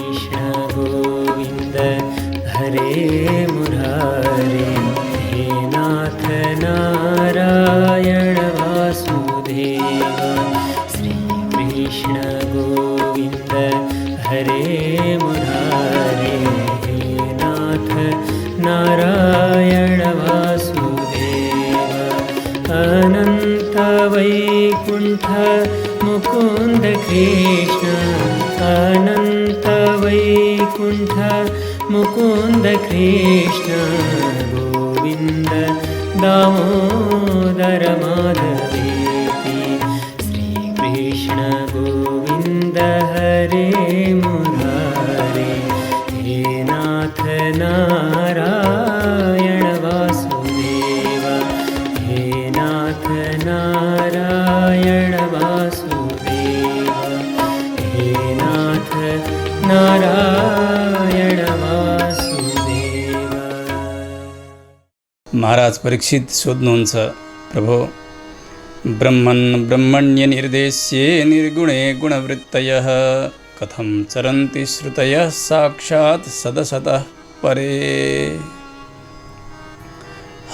कृष्ण गोविन्द हरे मुरारे, हे नाथ नारायण वासुदेव। श्रीकृष्ण गोविन्द हरे मुरारे, हे नाथ नारायण वासुदेव। अनंत वैकुंठ मुकुंद कृष्ण, अनंत वैकुंठ मुकुंद कृष्ण, गोविंद दामोदर माधवेति। श्रीकृष्ण गोविन्द हरे मुरारे, हे नाथ नारायण वासुदेव, हे नाथ नारायण वासुदेव, हे नाथ नारायण वासुदेव। महाराज परीक्षित सोध्नुहुन्छ, प्रभो, ब्रह्मन् ब्रह्मण्य निर्देश्ये निर्गुणे गुणवृत्तयः कथं चरन्ति श्रुतयः साक्षात् सदसतः परे।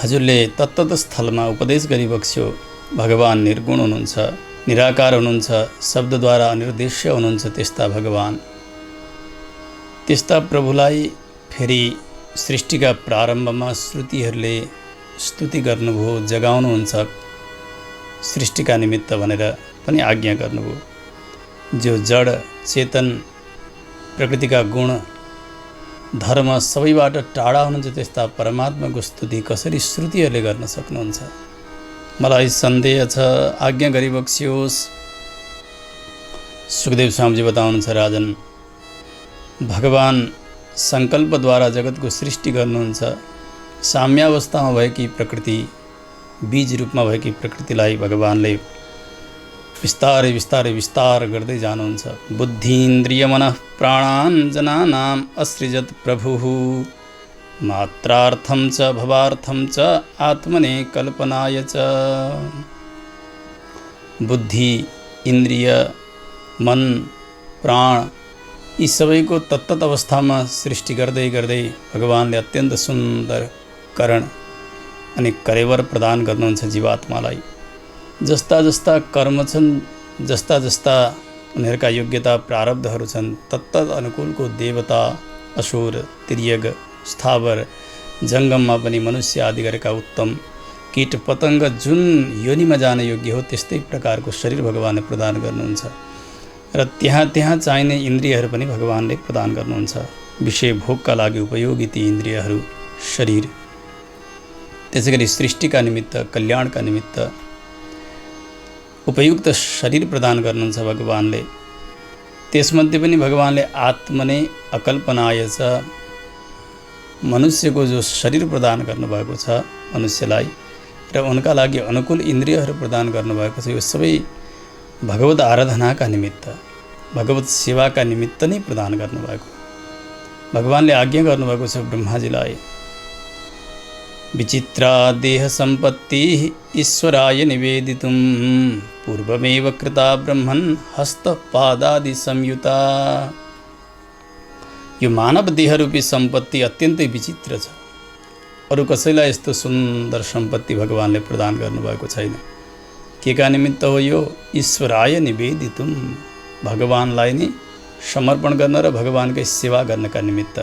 हजुरले तत्तत स्थलमा उपदेश गरिबक्स्यो, भगवान निर्गुण हुनुहुन्छ, निराकार हुनुहुन्छ, शब्दद्वारा अनिर्देश्य हुनुहुन्छ। त्यस्ता भगवान, त्यस्ता प्रभुलाई फेरि सृष्टिका प्रारम्भमा श्रुतिहरूले स्तुति गर्नुभयो, जगाउनुहुन्छ, सृष्टिका निमित्त भनेर पनि आज्ञा गर्नुभयो। जो जड चेतन प्रकृतिका गुण धर्म सबैबाट टाढा हुनुहुन्छ, त्यस्ता परमात्माको स्तुति कसरी श्रुतिहरूले गर्न सक्नुहुन्छ? मलाई सन्देह छ, आज्ञा गरिबक्सियोस्। सुखदेव स्वामीजी बताउनुहुन्छ, राजन, भगवान संकल्पद्वारा जगतको सृष्टि गर्नुहुन्छ। साम्यावस्थामा भएकी प्रकृति, बीज रूपमा भएकी प्रकृतिलाई भगवानले विस्तारै विस्तारै विस्तार गर्दै जानुहुन्छ। बुद्धिन्द्रिय मनः प्राणान् जनानाम् असृजत् प्रभुः, मात्रार्थं च भवार्थं च आत्मने कल्पनाय च। बुद्धि, इन्द्रिय, मन, प्राण यी सबैको तत्तत अवस्थामा सृष्टि गर्दै गर्दै भगवानले अत्यन्त सुन्दर करण अनि कलेवर प्रदान गर्नुहुन्छ जीवात्मालाई। जस्ता जस्ता कर्म छन्, जस्ता जस्ता उनीहरूका योग्यता प्रारब्धहरू छन्, तत्तत अनुकूलको देवता, असुर, तिर्यग, स्थावर, जङ्गममा पनि मनुष्य आदि गरेका उत्तम कीट पतङ्ग जुन योनिमा जान योग्य हो त्यस्तै प्रकारको शरीर भगवानले प्रदान गर्नुहुन्छ। र त्यहाँ त्यहाँ चाहिने इन्द्रियहरू पनि भगवानले प्रदान गर्नुहुन्छ। विषय भोगका लागि उपयोगी ती इन्द्रियहरू, शरीर। त्यसैगरी सृष्टिका निमित्त, कल्याणका निमित्त उपयुक्त शरीर प्रदान गर्नुहुन्छ भगवानले। त्यसमध्ये पनि भगवानले आत्मने अकल्पनाय छ, मनुष्यको जो शरीर प्रदान गर्नुभएको छ मनुष्यलाई र उनका लागि अनुकूल इन्द्रियहरू प्रदान गर्नुभएको छ, यो सबै भगवत आराधनाका निमित्त, भगवत सेवाका निमित्त नै प्रदान गर्नुभएको। भगवानले आज्ञा गर्नुभएको छ ब्रह्माजीलाई, विचित्रा देह सम्पत्ति ईश्वराय निवेदितुं पूर्वमेव कृता ब्रह्मन् हस्तपादादि संयुता। यो मानव देहरूपी सम्पत्ति अत्यन्तै विचित्र छ। अरू कसैलाई यस्तो सुन्दर सम्पत्ति भगवानले प्रदान गर्नुभएको छैन। के का निमित्त हो यो? ईश्वराय निवेदितुं, भगवानलाई नै समर्पण गर्न र भगवानकै सेवा गर्नका निमित्त।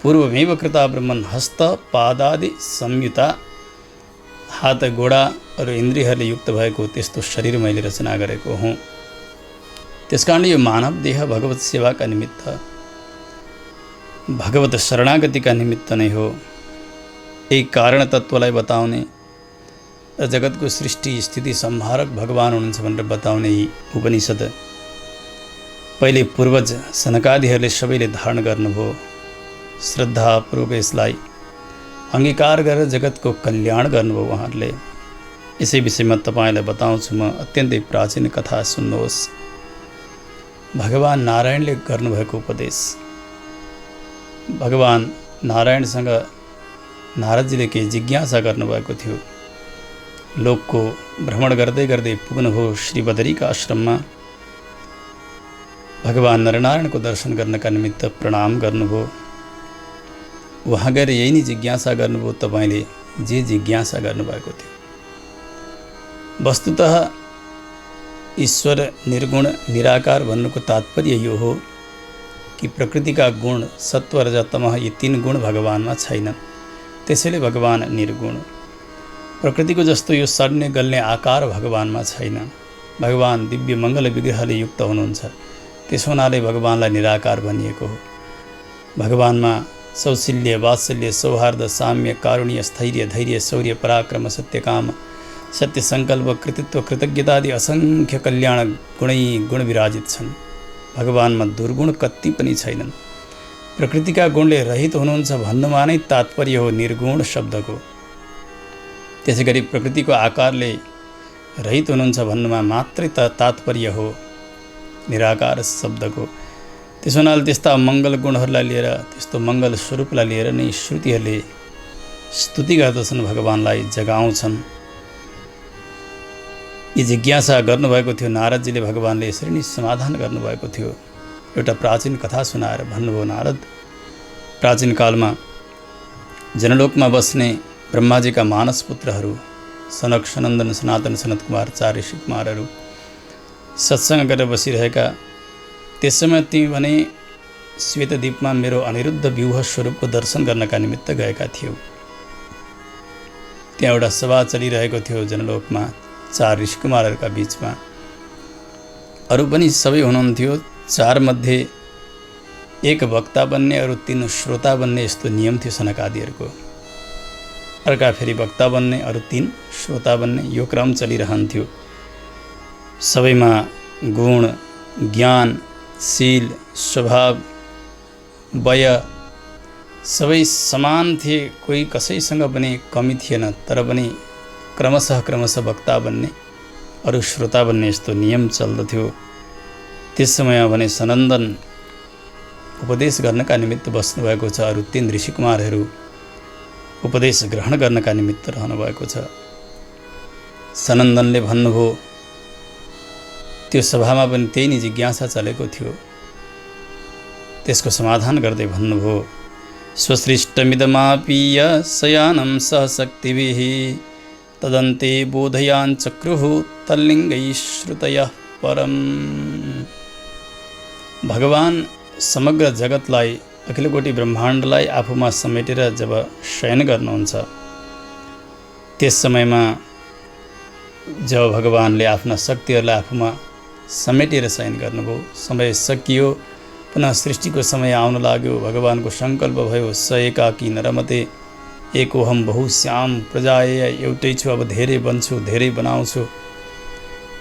पूर्वमेव कृता ब्रह्मन् हस्त पादादि संयुता, हात गोडा र इन्द्रियहरूले युक्त भएको त्यस्तो शरीर मैले रचना गरेको हुँ। त्यसकारणले यो मानव देह भगवत सेवाका निमित्त, भगवत शरणागतिका निमित्त नै हो। यही कारण तत्त्वलाई बताउने र जगतको सृष्टि स्थिति संहारक भगवान हुनुहुन्छ भनेर बताउने यी उपनिषद पहिले पूर्वज सनकादिहरूले सबैले धारण गर्नुभयो। श्रद्धापूर्वक यसलाई अंगीकार गरेर जगतको कल्याण गर्नुभयो उहाँहरूले। यसै विषयमा तपाईँलाई बताउँछु म अत्यन्तै प्राचीन कथा सुन्नुहोस्। भगवान नारायणले गर्नुभएको उपदेश। भगवान नारायणसँग नारदजीले केही जिज्ञासा गर्नुभएको थियो। लोकको भ्रमण गर्दै गर्दै पुग्नुभयो श्री बदरीका आश्रममा। भगवान नरनारायणको दर्शन गर्नका निमित्त प्रणाम गर्नुभयो। वहाँ गएर यही नै जिज्ञासा गर्नुभयो तपाईँले जे जिज्ञासा गर्नुभएको थियो। वस्तुतः ईश्वर निर्गुण निराकार भन्नुको तात्पर्य यो हो कि प्रकृतिका गुण सत्व रज तमः यी 3 गुण भगवानमा छैनन्, त्यसैले भगवान निर्गुण। प्रकृतिको जस्तो यो सड्ने गल्ने आकार भगवानमा छैन। भगवान दिव्य मङ्गल विग्रहले युक्त हुनुहुन्छ, त्यसो हुनाले भगवानलाई निराकार भनिएको हो। भगवानमा सौशील्य वात्सल्य सौहार्द साम्य कारुण्य स्थैर्य धैर्य शौर्य पराक्रम सत्यकाम सत्य सङ्कल्प कृतित्व कृतज्ञता आदि असङ्ख्य कल्याण गुण विराजित छन्। भगवानमा दुर्गुण कति पनि छैनन्। प्रकृतिका गुणले रहित हुनुहुन्छ भन्नुमा नै तात्पर्य हो निर्गुण शब्दको। त्यसै गरी प्रकृतिको आकारले रहित हुनुहुन्छ भन्नुमा मात्रै तात्पर्य हो निराकार शब्दको। त्यसो हुनाले त्यस्ता मङ्गल गुणहरूलाई लिएर त्यस्तो मङ्गल स्वरूपलाई लिएर नै श्रुतिहरूले स्तुति गर्दछन्, भगवानलाई जगाउँछन्। यी जिज्ञासा गर्नुभएको थियो नारदजीले, भगवानले यसरी नै समाधान गर्नुभएको थियो। एउटा प्राचीन कथा सुनाएर भन्नुभयो नारद, प्राचीन कालमा जनलोकमा बस्ने ब्रह्माजीका मानस पुत्रहरू सनक सनन्दन सनातन सनत कुमार 4 ऋषि कुमारहरू सत्सङ्ग गरेर बसिरहेका, त्यस समय ती भने श्वेतद्वीपमा मेरो अनिरुद्ध व्यूह स्वरूपको दर्शन गर्नका निमित्त गएका थियौ। त्यहाँ एउटा सभा चलिरहेको थियो जनलोकमा 4 ऋषि कुमारहरूका बीचमा। अरू पनि सबै हुनुहुन्थ्यो। 4 मध्ये एक वक्ता बन्ने, अरू 3 श्रोता बन्ने, यस्तो नियम थियो सनक आदिहरूको। अर्का फेरि वक्ता बन्ने, अरू 3 श्रोता बन्ने, यो क्रम चलिरहन्थ्यो। सबैमा गुण ज्ञान शील स्वभाव वय सबै समान थिए, कोही कसैसँग पनि कमी थिएन। तर पनि क्रमशः वक्ता बन्ने, अरू श्रोता बन्ने, यस्तो नियम चल्दथ्यो। त्यस समयमा भने सनन्दन उपदेश गर्नका निमित्त बस्नुभएको छ। अरू 3 ऋषि कुमारहरू उपदेश ग्रहण गर्नका निमित्त रहनुभएको छ। सनन्दनले भन्नुभयो, त्यो सभामा पनि त्यही नै जिज्ञासा चलेको थियो। त्यसको समाधान गर्दै भन्नुभयो, स्वसृष्टमिदमापीय शयानं सहशक्तिभिः तदन्ते बोधयान् चक्रुः तल्लिङ्गै श्रुतयः परम्। भगवान समग्र जगतलाई अखिलकोटि ब्रह्माण्डलाई आफूमा समेटेर जब शयन गर्नुहुन्छ, त्यस समयमा जब भगवानले आफ्ना शक्तिहरूलाई आफूमा समेटेर शयन गर्नुभयो, समय सकियो, पुनः सृष्टिको समय आउन लाग्यो। भगवानको सङ्कल्प भयो, स एकाकी नरमते एकोहम बहुश्याम प्रजाय, एउटै छु अब धेरै बन्छु धेरै बनाउँछु।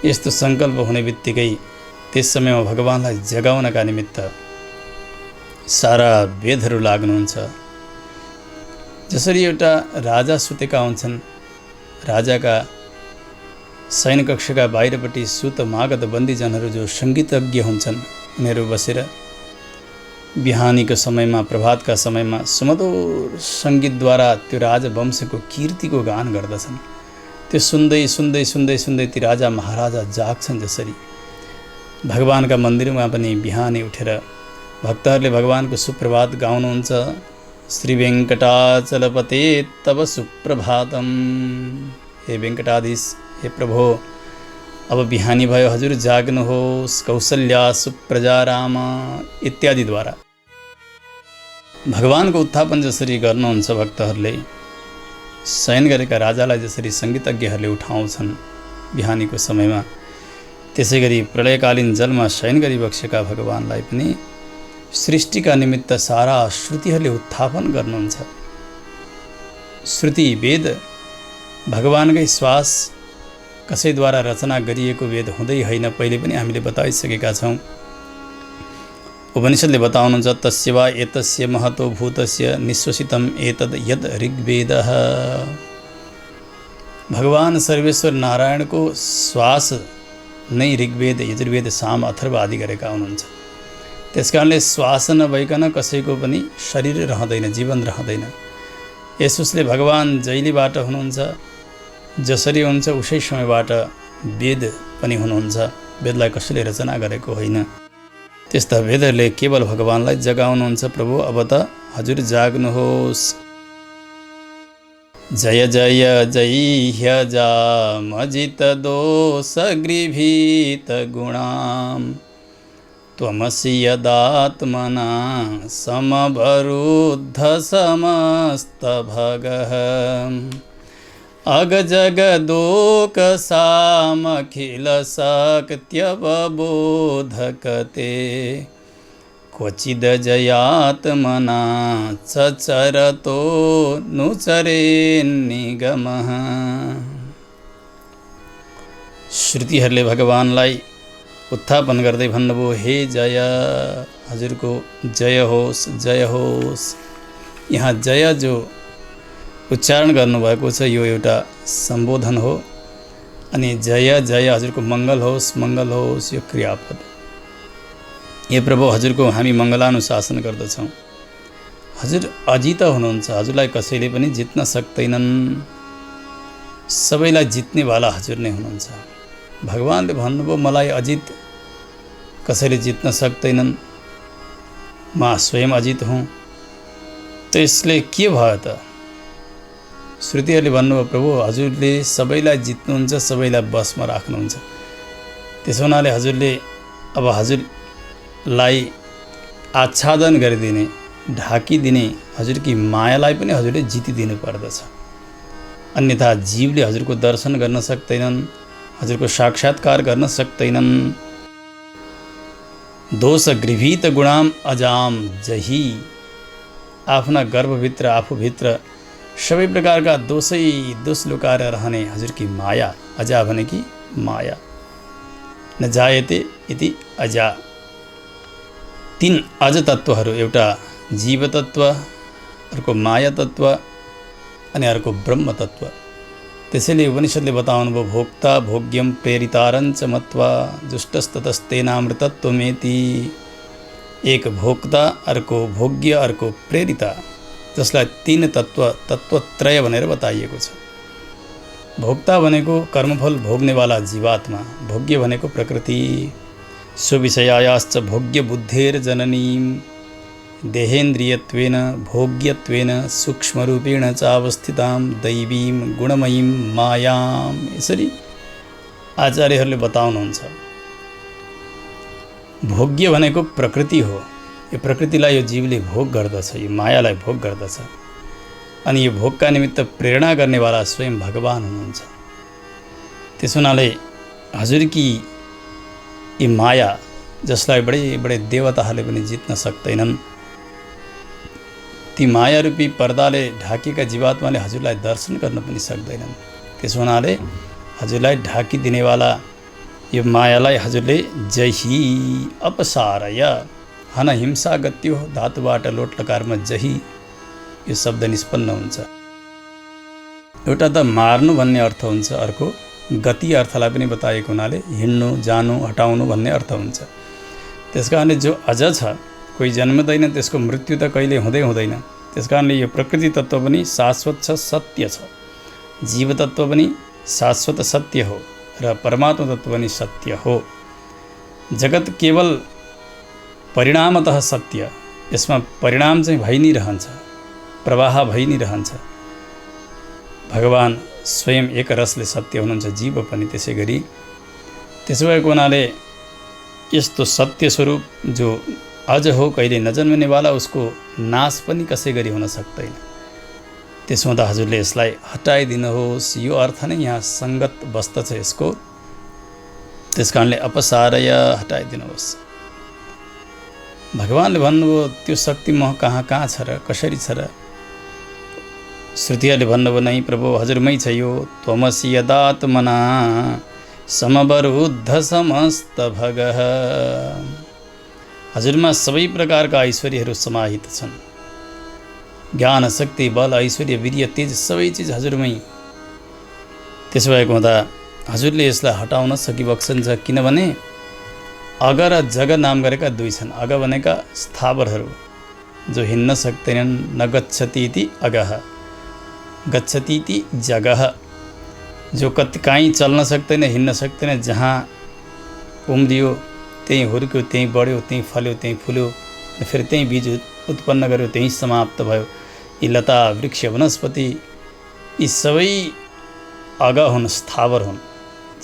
यस्तो सङ्कल्प हुने बित्तिकै त्यस समयमा भगवानलाई जगाउनका निमित्त सारा वेदहरू लाग्नुहुन्छ। जसरी एउटा राजा सुतेका हुन्छन्, राजाका शयन कक्षका बाहिरपट्टि सुत मागध बन्दीजनहरू जो सङ्गीतज्ञ हुन्छन्, उनीहरू बसेर बिहानीको समयमा प्रभातका समयमा सुमधुर सङ्गीतद्वारा त्यो राजवंशको कीर्तिको गान गर्दछन्। त्यो सुन्दै सुन्दै सुन्दै सुन्दै ती राजा महाराजा जाग्छन्। जसरी भगवानका मन्दिरमा पनि बिहानै उठेर भक्तहरूले भगवानको सुप्रभात गाउनुहुन्छ, श्री वेङ्कटाचलपते तब सुप्रभातम। हे वेङ्कटाधीश, हे प्रभो, अब बिहानी भयो, हजुर जाग्नुहोस्, कौशल्या सुप्रजा राम इत्यादिद्वारा भगवानको उत्थापन जसरी गर्नुहुन्छ भक्तहरूले, शयन गरेका राजालाई जसरी सङ्गीतज्ञहरूले उठाउँछन् बिहानीको समयमा, त्यसै गरी प्रलयकालीन जलमा शयन गरिबक्सेका भगवानलाई पनि सृष्टिका निमित्त सारा श्रुतिहरूले उत्थापन गर्नुहुन्छ। श्रुति वेद भगवानकै श्वास कसैद्वारा रचना गरिएको वेद हुँदै होइन, पहिले पनि हामीले बताइसकेका छौँ। उपनिषदले बताउनुहुन्छ, तस्य वा एतस्य महतो भूतस्य निश्वसितम एतद् यद् ऋग्वेदः। भगवान सर्वेश्वर नारायणको श्वास नै ऋग्वेद यजुर्वेद साम अथर्व आदि गरेका हुनुहुन्छ। त्यसकारणले श्वास नभइकन कसैको पनि शरीर रहँदैन, जीवन रहँदैन। यसोसले भगवान जहिलेबाट हुनुहुन्छ, जसरी हुन्छ उसै समयबाट वेद पनि हुनुहुन्छ। वेदलाई कसैले रचना गरेको होइन। त्यस्ता वेदहरूले केवल भगवानलाई जगाउनुहुन्छ। प्रभु अब त हजुर जाग्नुहोस्। जय जय जय ह्यजामजित दोष गृभीत गुणाम त्वमसि यदात्मना समवरुद्ध समस्त भगः अगजगदोक सामखिल शक्त्यवबोधकते क्वचिद जयात्मना चरतो नुचरेन्निगमः। श्रुतिहरूले भगवानलाई उत्थापन गर्दै भन्नुभयो, हे जय, हजुरको जय होस्, जय होस्। यहाँ जय जो उच्चारण गर्नुभएको छ यो एउटा सम्बोधन हो, अनि जय जय हजुरको मङ्गल होस्, मङ्गल होस् यो क्रियापद। हे प्रभु, हजुरको हामी मङ्गलानुशासन गर्दछौँ। हजुर अजित हुनुहुन्छ, हजुरलाई कसैले पनि जित्न सक्दैनन्। सबैलाई जित्नेवाला हजुर नै हुनुहुन्छ। भगवानले भन्नुभयो, मलाई अजित कसैले जित्न सक्दैनन्, म स्वयं अजित हुँ। त्यसले के भयो त? श्रुतिहरूले भन्नुभयो, प्रभु हजुरले सबैलाई जित्नुहुन्छ, सबैलाई बसमा राख्नुहुन्छ। त्यसो हुनाले हजुरले अब हजुरलाई आच्छादन गरिदिने, ढाकिदिने हजुरकी मायालाई पनि हजुरले जितिदिनु पर्दछ। अन्यथा जीवले हजुरको दर्शन गर्न सक्दैनन्, हजुरको साक्षात्कार गर्न सक्दैनन्। दोष गृभीत गुणाम अजाम जही, आफ्ना गर्भभित्र आफूभित्र सबै प्रकारका दोष लुकाएर रहने हजुरकी माया, अजा भनेकी माया। न जायते इति अजा। तीन अज तत्त्वहरू, एउटा जीव तत्त्व, अर्को माया तत्त्व अनि अर्को ब्रह्म तत्त्व। त्यसैले उपनिषदले बताउनुभयो, भोक्ता भोग्यम प्रेरितारञ्च मत्वा जुष्टस्ततस्तेनामृतत्वमेति। एक भोक्ता, अर्को भोग्य, अर्को प्रेरिता, जसलाई तीन तत्त्वत्रय भनेर बताइएको छ। भोक्ता भनेको कर्मफल भोग्नेवाला जीवात्मा, भोग्य भनेको प्रकृति। सुविषयायाश्च भोग्य बुद्धेर जननीं देहेन्द्रियत्वेन भोग्यत्वेन सूक्ष्मरूपेण च अवस्थितां दैवीं गुणमयीं मायां। यसरी आचार्यहरूले बताउनुहुन्छ। भोग्य भनेको प्रकृति हो। यो प्रकृतिलाई यो जीवले भोग गर्दछ, यो मायालाई भोग गर्दछ। अनि यो भोगका निमित्त प्रेरणा गर्नेवाला स्वयं भगवान हुनुहुन्छ। त्यसो हुनाले हजुरकी यी माया, जसलाई बडे बडे देवताहरूले पनि जित्न सक्दैनन्, ती माया रूपी पर्दाले ढाकेका जीवात्माले हजुरलाई दर्शन गर्न पनि सक्दैनन्। त्यसो हुनाले हजुरलाई ढाकिदिनेवाला यो मायालाई हजुरले जही अपसारय, हन हिंसा गत्यो धातुबाट लोट लकारमा जही यो शब्द निष्पन्न हुन्छ। एउटा त मार्नु भन्ने अर्थ हुन्छ, अर्को गति अर्थलाई पनि बताएको हुनाले हिँड्नु, जानु, हटाउनु भन्ने अर्थ हुन्छ। त्यसकारणले जो अझ छ, कोही जन्मदैन, त्यसको मृत्यु त कहिले हुँदैन। त्यसकारणले यो प्रकृति तत्त्व पनि शाश्वत छ, सत्य छ। जीव तत्त्व पनि शाश्वत सत्य हो र परमात्मा तत्त्व पनि सत्य हो। जगत केवल परिणामतः सत्य, यसमा परिणाम चाहिँ भइ नै रहन्छ, प्रवाह भइ नै रहन्छ। भगवान स्वयं एक रसले सत्य हुनुहुन्छ, जीव पनि त्यसै गरी। त्यसो भएको हुनाले यस्तो सत्य स्वरूप जो अझ हो, कहिले नजन्मनेवाला, उसको नाश पनि कसै गरी हुन सक्दैन। त्यसो हुँदा हजुरले यसलाई हटाइदिनुहोस्। यो अर्थ नै यहाँ सङ्गत बस्दछ यसको। त्यसकारणले अपसारय, हटाइदिनुहोस्। भगवानले भन्नुभयो, त्यो शक्ति म कहाँ छ र, कसरी छ र? श्रुतिहरूले भन्नुभयो, नै प्रभु हजुरमै छ यो। त्वमसि यदात्मना समवरुद्ध समस्त भगः। हजुरमा सबै प्रकारका ऐश्वर्यहरू समाहित छन्। ज्ञान, शक्ति, बल, ऐश्वर्य, वीर्य, तेज सबै चिज हजुरमै। त्यसो भएको हुँदा हजुरले यसलाई हटाउन सकिबक्सन्छ। किनभने अग र जग नाम गरेका दुई छन्। अग भनेका स्थावरहरू जो हिँड्न सक्दैनन्, न गच्छति इति अगः, गच्छति इति जगः, जो कहीँ चल्न सक्दैन, हिँड्न सक्दैन, जहाँ उम्रियो त्यहीँ हुर्क्यो, त्यहीँ बढ्यो, त्यहीँ फल्यो, त्यहीँ फुल्यो, फेरि त्यहीँ बीज उत्पन्न गर्यो, त्यहीँ समाप्त भयो। यी लता वृक्ष वनस्पति यी सबै अग हुन्, स्थावर हुन्।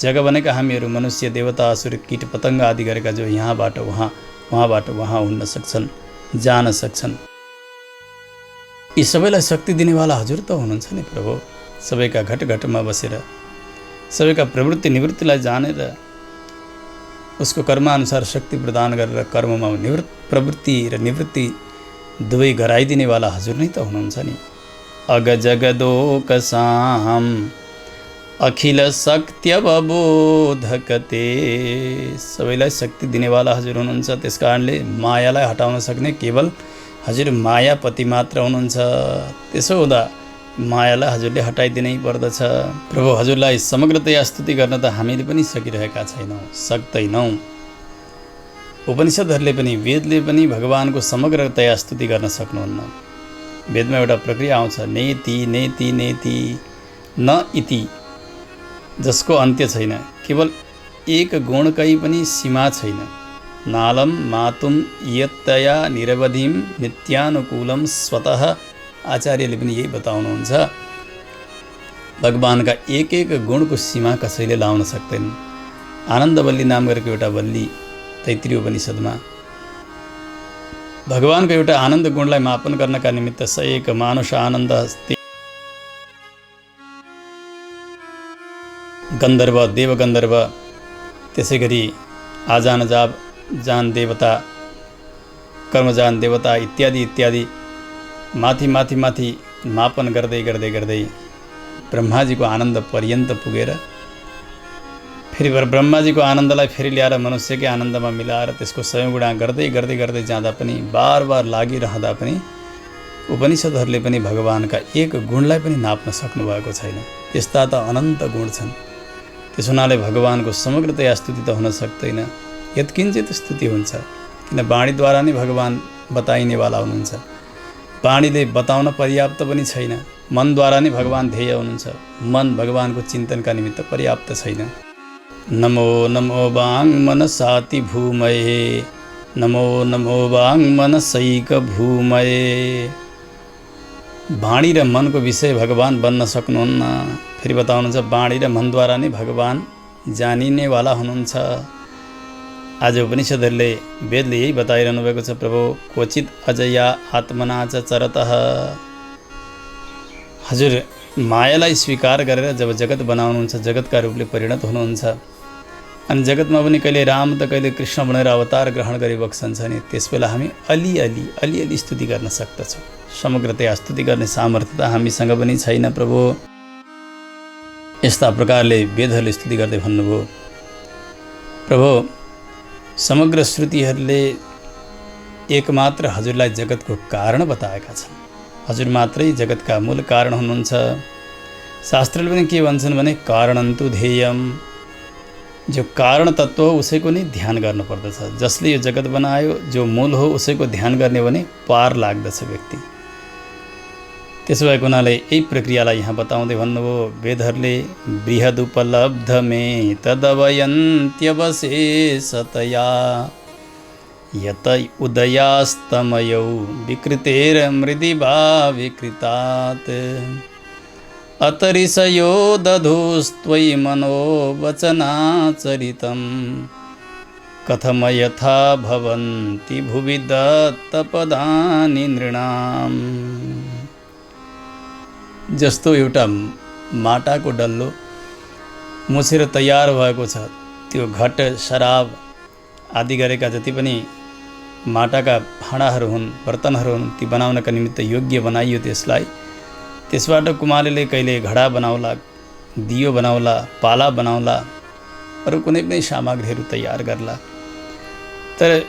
जग बनेका हामीहरू मनुष्य, देवता, असुर, कीट पतङ्ग आदि गरेका जो यहाँबाट वहाँ, वहाँबाट वहाँ हुन सक्छन्, जान सक्छन्। यी सबैलाई शक्ति दिनेवाला हजुर त हुनुहुन्छ नि प्रभु। सबैका घट घटमा बसेर सबैका प्रवृत्ति निवृत्तिलाई जानेर उसको कर्मानुसार शक्ति प्रदान गरेर कर्ममा प्रवृत्ति र निवृत्ति दुवै गराइदिनेवाला हजुर नै त हुनुहुन्छ नि। अग जगदोक साहम अखिल शक्त्यवबोधकते, सबैलाई शक्ति दिनेवाला हजुर हुनुहुन्छ। त्यस कारणले मायालाई हटाउन सक्ने केवल हजुर मायापति मात्र हुनुहुन्छ। त्यसो हुँदा मायालाई हजुरले हटाइदिनै पर्दछ। प्रभु हजुरलाई समग्रतया स्तुति गर्न त हामीले पनि सकिरहेका छैनौँ, सक्दैनौँ। उपनिषदहरूले पनि वेदले पनि भगवानको समग्रतया स्तुति गर्न सक्नुहुन्न। वेदमा एउटा प्रक्रिया आउँछ, नेति नेति नेति न इति, जसको अन्त्य छैन। केवल एक गुणकै पनि सीमा छैन। नालम मातुम यत्तया निरवधिम नित्यानुकूलम स्वतः, आचार्यले पनि यही बताउनुहुन्छ। भगवानका एक एक गुणको सीमा कसैले लाउन सक्दैन। आनन्दवल्ली नाम गरेको एउटा वल्ली तैत्तिरीय उपनिषदमा भगवानको एउटा आनन्द गुणलाई मापन गर्नका निमित्त स एक मानुष आनन्द अस्ति, गन्धर्व, देवगन्धर्व, त्यसै गरी आजान जान देवता, कर्मजान देवता इत्यादि इत्यादि माथि माथि माथि मापन गर्दै गर्दै गर्दै ब्रह्माजीको आनन्द पर्यन्त पुगेर फेरि ब्रह्माजीको आनन्दलाई फेरि ल्याएर मनुष्यकै आनन्दमा मिलाएर त्यसको 100 गुणा गर्दै गर्दै गर्दै जाँदा पनि बार बार लागिरहँदा पनि उपनिषदहरूले पनि भगवानका एक गुणलाई पनि नाप्न सक्नुभएको छैन। त्यस्ता त अनन्त गुण छन्। त्यस हुनाले भगवानको समग्रतया स्तुति त हुन सक्दैन। यत्किञ्चित स्तुति हुन्छ, किन वाणीद्वारा नै भगवान बताइनेवाला हुनुहुन्छ। वाणीले बताउन पर्याप्त पनि छैन। मनद्वारा नै भगवान ध्येय हुनुहुन्छ। मन भगवानको चिन्तनका निमित्त पर्याप्त छैन। Namo Namo Wang मनसाति भूमये, Namo Namo Wang मनसैक भूमये। वाणी र मनको विषय भगवान बन्न सक्नुहुन्न। फेरि बताउनुहुन्छ वाणी र मनद्वारा नै भगवान जानिनेवाला हुनुहुन्छ। आज उपनिषदहरूले वेदले यही बताइरहनु भएको छ, प्रभु क्वचित अजया आत्मना च चरतः। हजुर मायालाई स्वीकार गरेर जब जगत बनाउनुहुन्छ, जगतका रूपले परिणत हुनुहुन्छ, अनि जगतमा पनि कहिले राम त कहिले कृष्ण भनेर अवतार ग्रहण गरिबक्सन्छ नि, त्यसबेला हामी अलिअलि स्तुति गर्न सक्दछौँ। समग्रतया स्तुति गर्ने सामर्थ्य त हामीसँग पनि छैन प्रभु। यस्ता प्रकारले वेदहरूले स्तुति गर्दै भन्नुभयो। प्रभु समग्र श्रुतिहरूले एकमात्र हजुरलाई जगतको कारण बताएका छन्। हजुर मात्रै जगतका मूल कारण हुनुहुन्छ। शास्त्रले पनि के भन्छन् भने कारणन्तु ध्येयम, जो कारण तत्त्व हो उसैको नै ध्यान गर्नुपर्दछ। जसले यो जगत बनायो, जो मूल हो उसैको ध्यान गर्ने भने पार लाग्दछ व्यक्ति। त्यसो भएको हुनाले यही प्रक्रियालाई यहाँ बताउँदै भन्नुभयो वेदहरूले, बृहदुपलब्ध मे तदवयन्त्यवशेषतया यत उदयास्तमयौ विकृतेर्मृदिवा विकृतात् अतरिषयो दधुस्त्वयि मनोवचनाचरितं कथम यथा भवन्ति भुवि दत्तपदानि नृणाम्। जस्तो एउटा माटाको डल्लो मुछेर तयार भएको छ, त्यो घट शराब आदि गरेका जति पनि माटाका भाँडाहरू हुन्, बर्तनहरू हुन्, ती बनाउनका निमित्त योग्य बनाइयो त्यसलाई। त्यसबाट कुमारीले कहिले घडा बनाउला, दियो बनाउला, पाला बनाउला, अरू कुनै पनि सामग्रीहरू तयार गर्ला। तर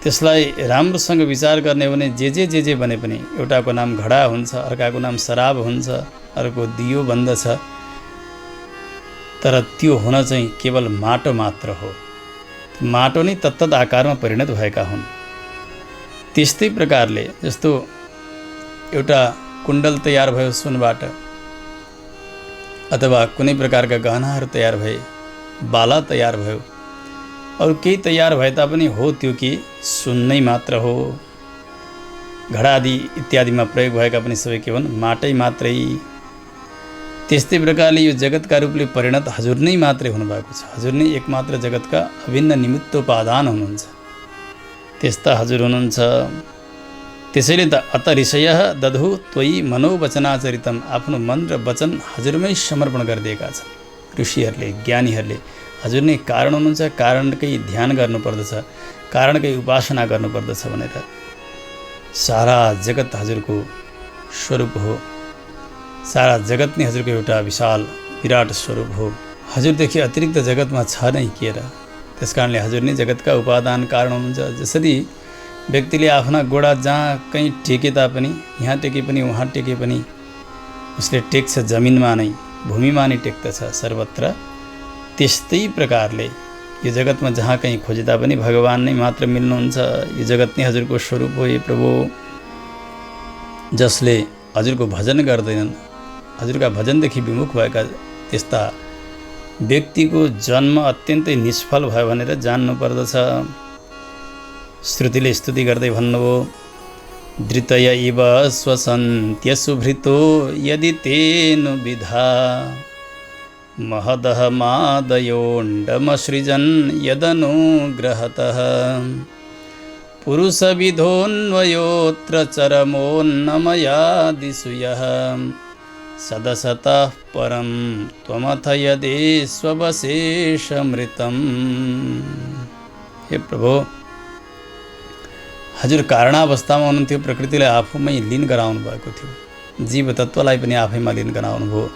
त्यसलाई राम्रोसँग विचार गर्ने हो भने जे भने पनि एउटाको नाम घडा हुन्छ, अर्काको नाम शराब हुन्छ, अर्को दियो बन्दछ, तर त्यो हुन चाहिँ केवल माटो मात्र हो। माटो नै तत्तत आकारमा परिणत भएका हुन्। त्यस्तै प्रकारले जस्तो एउटा कुण्डल तयार भयो सुनबाट, अथवा कुनै प्रकारका गहनाहरू तयार भए, बाला तयार भयो, अरू केही तयार भए तापनि हो त्यो के सुन्नै मात्र हो। घडा आदि इत्यादिमा प्रयोग भएका पनि सबै के भन् माटै मात्रै। त्यस्तै प्रकारले यो जगतका रूपले परिणत हजुर नै मात्रै हुनुभएको छ। हजुर नै एकमात्र जगतका अभिन्न निमित्तोपादान हुनुहुन्छ, त्यस्ता हजुर हुनुहुन्छ। त्यसैले त अत ऋषयः दधु त्वयि मनोवचनाचरितम, आफ्नो मन र वचन हजुरमै समर्पण गरिदिएका छन्। ऋषिहरूले, ज्ञानीहरूले हजुर नै कारण हुनुहुन्छ, कारणकै ध्यान गर्नुपर्दछ, कारणकै उपासना गर्नुपर्दछ भनेर। सारा जगत हजुरको स्वरूप हो, सारा जगत नै हजुरको एउटा विशाल विराट स्वरूप हो। हजुरदेखि अतिरिक्त जगतमा छ नै के र। त्यस कारणले हजुर नै जगतका उपादान कारण हुनुहुन्छ। जसरी व्यक्तिले आफ्ना गोडा जहाँ कहीँ टेके तापनि, यहाँ टेके पनि उहाँ टेके पनि उसले टेक्छ जमिनमा नै, भूमिमा नै टेक्दछ सर्वत्र। त्यस्तै प्रकारले यो जगतमा जहाँ कहीँ खोजे तापनि भगवान नै मात्र मिल्नुहुन्छ। यो जगत नै हजुरको स्वरूप हो। हे प्रभु, जसले हजुरको भजन गर्दैनन्, हजुरका भजनदेखि विमुख भएका त्यस्ता व्यक्तिको जन्म अत्यन्तै निष्फल भयो भनेर जान्नुपर्दछ। श्रुतिले स्तुति गर्दै भन्नुभयो, धृतय इव स्वसन्त्यसुभृतो यदि तेनु विधा महदः मादयोण्डमसृजन् यदनुग्रहतः पुरुषविधोऽन्वयोऽत्र चरमोन्नमयादिषु यः सदसतः परं त्वमथ यदेष्वशेषमृतम्। हे प्रभु, हजुर कारणावस्थामा हुनुहुन्थ्यो, प्रकृतिलाई आफूमै लीन गराउनु भएको थियो, जीव तत्त्वलाई पनि आफैमा लीन गराउनु भयो।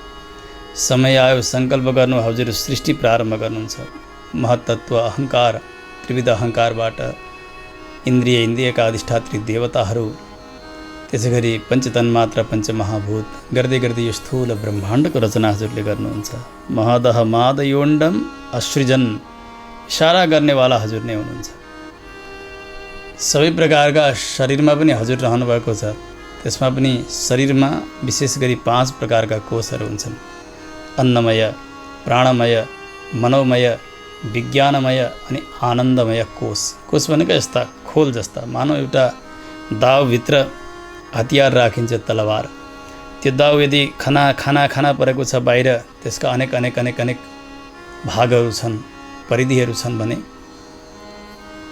समय आयो सङ्कल्प गर्नु, हजुर सृष्टि प्रारम्भ गर्नुहुन्छ। महत्तत्व अहङ्कार, त्रिविध अहङ्कारबाट इन्द्रियका अधिष्ठात्री देवताहरू, त्यसै गरी पञ्चतन्मात्र पञ्चमहाभूत गर्दै गर्दै यो स्थूल ब्रह्माण्डको रचना हजुरले गर्नुहुन्छ। महदह मादयोण्डम असृजन, इसारा गर्नेवाला हजुर नै हुनुहुन्छ। सबै प्रकारका शरीरमा पनि हजुर रहनुभएको छ। त्यसमा पनि शरीरमा विशेष गरी 5 प्रकारका कोषहरू हुन्छन्। अन्नमय, प्राणमय, मनोमय, विज्ञानमय अनि आनन्दमय कोष। कोष भनेको यस्ता खोल जस्ता, मानव एउटा दाउभित्र हतियार राखिन्छ, तलवार। त्यो दाउ यदि खाना परेको छ बाहिर, त्यसका अनेक भागहरू छन्, परिधिहरू छन् भने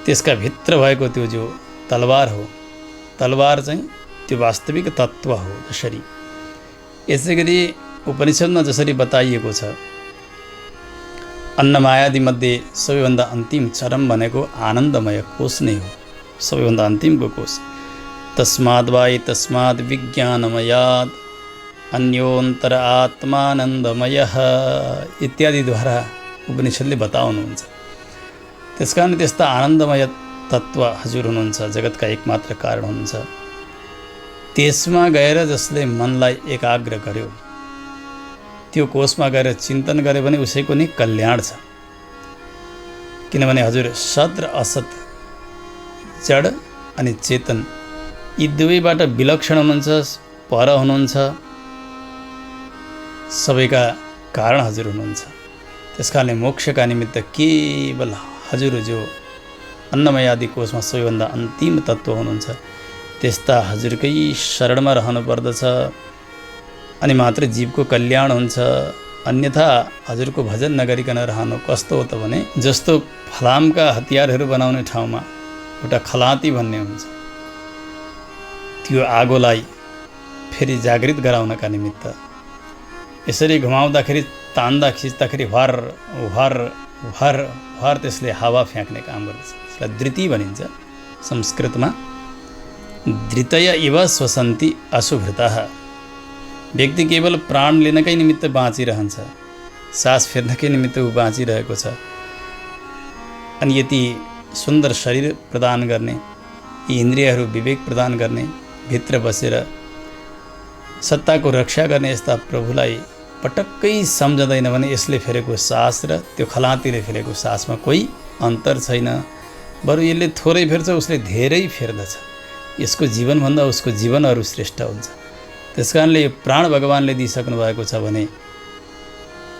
त्यसका भित्र भएको त्यो जो तलवार हो, तलवार चाहिँ त्यो वास्तविक तत्त्व हो। जसरी यसै गरी उपनिषदमा जसरी बताइएको छ, अन्नमायादि मध्ये सबैभन्दा अन्तिम चरम भनेको आनन्दमय कोष नै हो, सबैभन्दा अन्तिमको कोष। तस्माद् विज्ञानमयात् अन्योन्तर आत्मानन्दमयः इत्यादिद्वारा उपनिषदले बताउनुहुन्छ। त्यसकारण त्यस्ता आनन्दमय तत्त्व हजुर हुनुहुन्छ, जगतका एकमात्र कारण हुनुहुन्छ। त्यसमा गएर जसले मनलाई एकाग्र गर्यो, त्यो कोषमा गएर चिन्तन गर्यो भने उसैको नै कल्याण छ। किनभने हजुर सत र असत, जड अनि चेतन, यी दुवैबाट विलक्षण हुनुहुन्छ, पर हुनुहुन्छ, सबैका कारण हजुर हुनुहुन्छ। त्यसकारणले मोक्षका निमित्त केवल हजुर जो अन्नमय आदि कोषमा सबैभन्दा अन्तिम तत्त्व हुनुहुन्छ, त्यस्ता हजुरकै शरणमा रहनु पर्दछ, अनि मात्र जीवको कल्याण हुन्छ। अन्यथा हजुरको भजन नगरिकन रहनु कस्तो हो त भने, जस्तो फलामका हतियारहरू बनाउने ठाउँमा एउटा खलाती भन्ने हुन्छ, त्यो आगोलाई फेरि जागृत गराउनका निमित्त यसरी घुमाउँदाखेरि, तान्दा खिच्दाखेरि भर भर भर भर त्यसले हावा फ्याँक्ने काम गर्दछ। त्यसलाई धृति भनिन्छ संस्कृतमा। धृतय इव श्वसन्ति अशुभृतः। व्यक्ति केवल प्राण लिनकै निमित्त बाँचिरहन्छ, सास फेर्नकै निमित्त ऊ बाँचिरहेको छ। अनि यति सुन्दर शरीर प्रदान गर्ने, यी इन्द्रियहरू विवेक प्रदान गर्ने, भित्र बसेर सत्ताको रक्षा गर्ने यस्ता प्रभुलाई पटक्कै सम्झँदैन भने यसले फेरेको सास र त्यो खलातीले फेरेको सासमा कोही अन्तर छैन। बरु यसले थोरै फेर्छ, उसले धेरै फेर्दछ। यसको जीवनभन्दा उसको जीवनहरू श्रेष्ठ हुन्छ। त्यसकारणले यो प्राण भगवानले दिइसक्नु भएको छ भने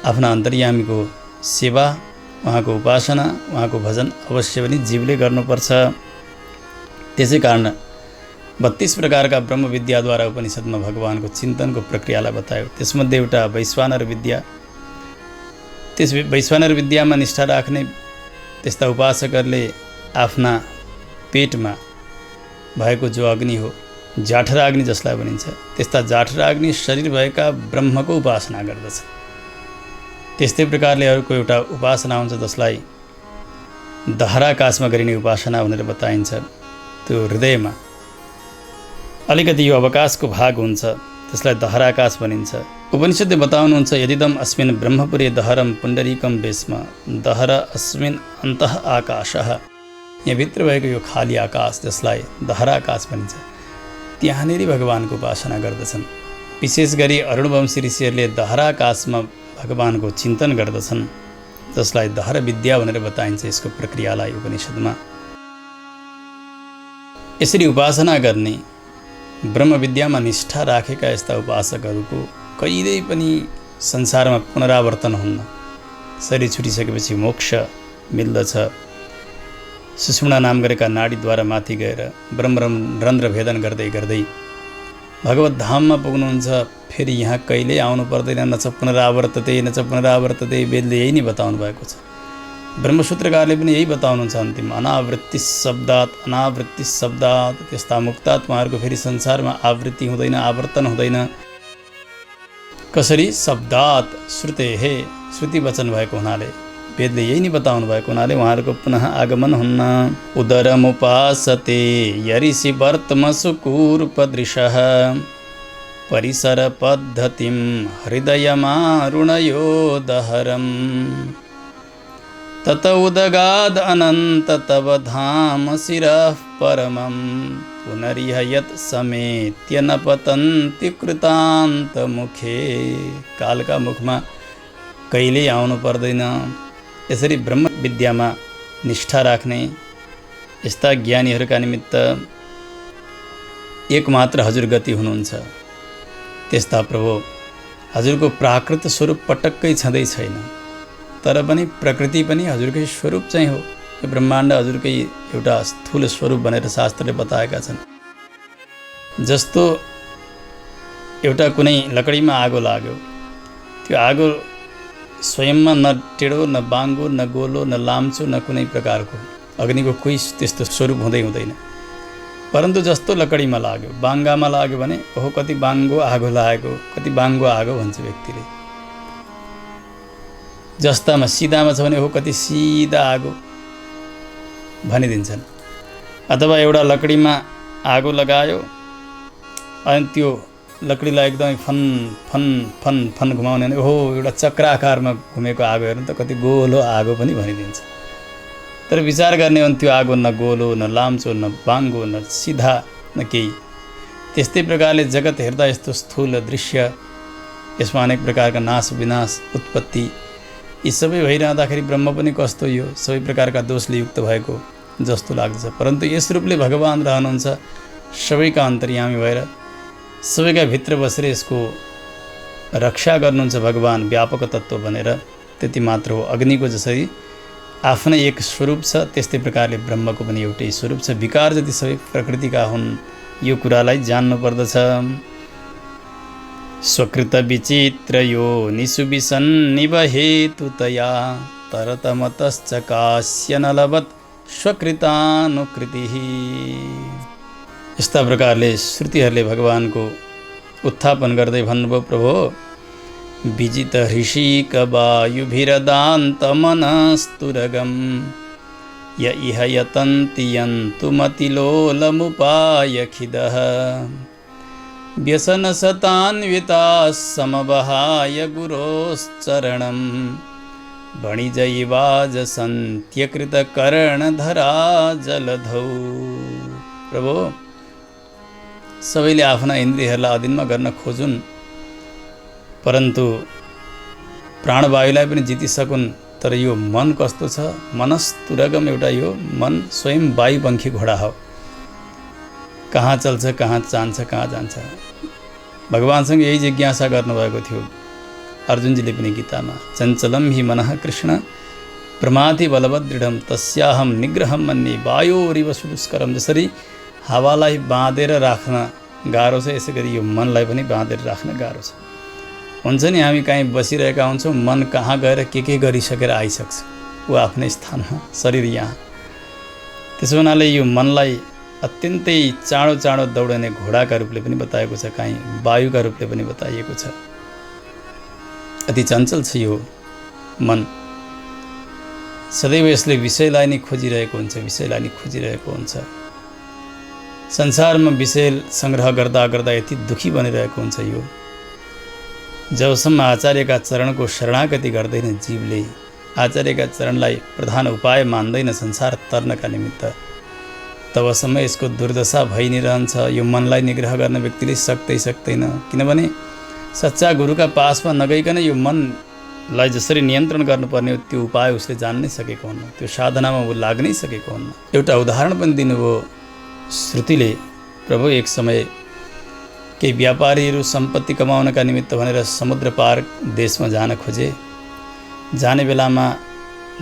आफ्ना अन्तर्यामीको सेवा उहाँको उपासना, उहाँको भजन अवश्य पनि जीवले गर्नुपर्छ। त्यसै कारण 32 प्रकारका ब्रह्म विद्याद्वारा उपनिषदमा भगवानको चिन्तनको प्रक्रियालाई बतायो। त्यसमध्ये एउटा वैश्वानर विद्या। त्यस वैश्वानर विद्यामा निष्ठा राख्ने त्यस्ता उपासकहरूले आफ्ना पेटमा भएको जो अग्नि हो, जाठरा अग्नि जसलाई भनिन्छ, त्यस्ता जाठरा अग्नि शरीर भएका ब्रह्मको उपासना गर्दछ। त्यस्तै प्रकारले अर्को एउटा उपासना हुन्छ जसलाई दहराकाशमा गरिने उपासना भनेर बताइन्छ। त्यो हृदयमा अलिकति यो अवकाशको भाग हुन्छ, त्यसलाई दहराकाश भनिन्छ। उपनिषदले बताउनुहुन्छ यदिदम अस्मिन् ब्रह्मपुरे दहरम पुण्डरीकम वेश्म दहर अस्मिन् अन्तः आकाशः। यहाँभित्र भएको यो खाली आकाश जसलाई दहराकाश भनिन्छ, त्यहाँनिर भगवानको उपासना गर्दछन्। विशेष गरी अरुणवंशी ऋषिहरूले दहराकाशमा भगवानको चिन्तन गर्दछन्, जसलाई दहर विद्या भनेर बताइन्छ यसको प्रक्रियालाई उपनिषदमा। यसरी उपासना गर्ने ब्रह्म विद्यामा निष्ठा राखेका यस्ता उपासकहरूको कहिल्यै पनि संसारमा पुनरावर्तन हुन्न। शरीर छुटिसकेपछि मोक्ष मिल्दछ। सुषुम्ना नाम गरेका नाडीद्वारा माथि गएर ब्रह्मरन्ध्र भेदन गर्दै गर्दै भगवत धाममा पुग्नुहुन्छ। फेरि यहाँ कहिल्यै आउनु पर्दैन। न च पुनरावर्तते न च पुनरावर्तते। वेदले यही नै बताउनु भएको छ। ब्रह्मसूत्रकारले पनि यही बताउनुहुन्छ अन्तिममा, अनावृत्ति शब्दात। त्यस्ता मुक्तात्माहरूको फेरि संसारमा आवृत्ति हुँदैन, आवर्तन हुँदैन। कसरी? शब्दात, श्रुतेहे, श्रुति वचन भएको हुनाले, वेदले यही नै बताउनु भएको हुनाले उहाँहरूको पुनः आगमन हुन्न। उदरमुपासते यरिषि वर्तमसुकूर्पदृशः परिसर पद्धतिं हृदयमारुणयो दहरम् तत उदगाद अनंत तव धाम शिरः परमं पुनरिह यत् समेत्य न पतन्ति कृतान्त मुखे। कालका मुखमा कहिल्यै आउनु पर्दैन। यसरी ब्रह्म विद्यामा निष्ठा राख्ने यस्ता ज्ञानीहरूका निमित्त एकमात्र हजुर गति हुनुहुन्छ। त्यस्ता प्रभु हजुरको प्राकृत स्वरूप पटक्कै छँदै छैन, तर पनि प्रकृति पनि हजुरकै स्वरूप चाहिँ हो। यो ब्रह्माण्ड हजुरकै एउटा स्थूल स्वरूप भनेर शास्त्रले बताएका छन्। जस्तो एउटा कुनै लकडीमा आगो लाग्यो, त्यो आगो स्वयंमा न टेढो न बाङ्गो न गोलो न लाम्चो न कुनै प्रकारको अग्निको कोही त्यस्तो स्वरूप हुँदैन। परन्तु जस्तो लकडीमा लाग्यो, बाङ्गामा लाग्यो भने ओहो कति बाङ्गो आगो लागेको, कति बाङ्गो आगो भन्छ व्यक्तिले। जस्तामा सिधामा छ भने हो कति सिधा आगो भनिदिन्छन्। अथवा एउटा लकडीमा आगो लगायो अनि त्यो लकडीलाई एकदमै फन फन फन फन घुमाउने भने ओहो एउटा चक्राकारमा घुमेको आगो हेर्नु त कति गोलो आगो पनि भनिदिन्छ। तर विचार गर्ने हो भने त्यो आगो न गोलो न लाम्चो न बाङ्गो न सिधा न केही। त्यस्तै प्रकारले जगत हेर्दा यस्तो स्थूल दृश्य, यसमा अनेक प्रकारका नाश विनाश उत्पत्ति यी सबै भइरहँदाखेरि ब्रह्म पनि कस्तो यो सबै प्रकारका दोषले युक्त भएको जस्तो लाग्दछ। परन्तु यस रूपले भगवान रहनुहुन्छ, सबैका अन्तर्यामी भएर सबैका भित्र बसेर यसको रक्षा गर्नुहुन्छ भगवान व्यापक तत्त्व भनेर। त्यति मात्र हो। अग्निको जसरी आफ्नै एक स्वरूप छ, त्यस्तै प्रकारले ब्रह्मको पनि एउटै स्वरूप छ। विकार जति सबै प्रकृतिका हुन्, यो कुरालाई जान्नु पर्दछ। स्वकृत विचित्र यो निसुविसन्निव हेतुतया तरतमतश्चकास्य नलवत् स्वकृतानुकृतिः। यस्ता प्रकारले श्रुतिहरूले भगवानको उत्थापन गर्दै भन्नुभयो, प्रभो विजित ऋषिक वायुभिरदान्तमनस्तुरगं य इह यतन्ति यन्तुमतिलोलमुपायखिदः व्यसनशतान्विताः समवहाय गुरोश्चरणं वणिजैवाजसन्त्यकृतकर्णधरा जलधौ। प्रभु सबैले आफ्ना इन्द्रियहरूलाई अधीनमा गर्न खोजुन्, परन्तु प्राणवायुलाई पनि जितिसकुन्। तर यो मन कस्तो छ? मनस्तुरगम, एउटा यो मन स्वयं वायुपङ्खी घोडा हो। कहाँ चल्छ, कहाँ जान्छ, कहाँ जान्छ। भगवानसँग यही जिज्ञासा गर्नुभएको थियो अर्जुनजीले पनि गीतामा, चञ्चलम हि मनः कृष्ण प्रमाथि बलवत् दृढम तस्याहम निग्रहम मन्ये वायोरिव सुदुष्करम। जसरी हावालाई बाँधेर राख्न गाह्रो छ, यसै गरी यो मनलाई पनि बाँधेर राख्न गाह्रो छ। हुन्छ नि, हामी कहीँ बसिरहेका हुन्छौँ, मन कहाँ गएर के गरिसकेर आइसक्छ, ऊ आफ्नै स्थानमा, शरीर यहाँ। त्यसो हुनाले यो मनलाई अत्यन्तै चाँडो चाँडो दौडने घोडाका रूपले पनि बताएको छ, कहीँ वायुका रूपले पनि बताइएको छ। अति चञ्चल छ यो मन। सदैव यसले विषयलाई नै खोजिरहेको हुन्छ, विषयलाई नै खोजिरहेको हुन्छ। संसारमा विषय सङ्ग्रह गर्दा गर्दा यति दुखी बनिरहेको हुन्छ यो। जबसम्म आचार्यका चरणको शरणागति गर्दैन जीवले, आचार्यका चरणलाई प्रधान उपाय मान्दैन संसार तर्नका निमित्त, तबसम्म यसको दुर्दशा भइ नै रहन्छ। यो मनलाई निग्रह गर्न व्यक्तिले सक्दैन, किनभने सच्चा गुरुका पासमा नगइकन यो मनलाई जसरी नियन्त्रण गर्नुपर्ने त्यो उपाय उसले जान्नै सकेको हुन्न, त्यो साधनामा ऊ लाग्नै सकेको हुन्न। एउटा उदाहरण पनि दिनुभयो श्रुतिले। प्रभु एक समय केही व्यापारीहरू सम्पत्ति कमाउनका निमित्त भनेर समुद्र पार देशमा जान खोजे। जाने बेलामा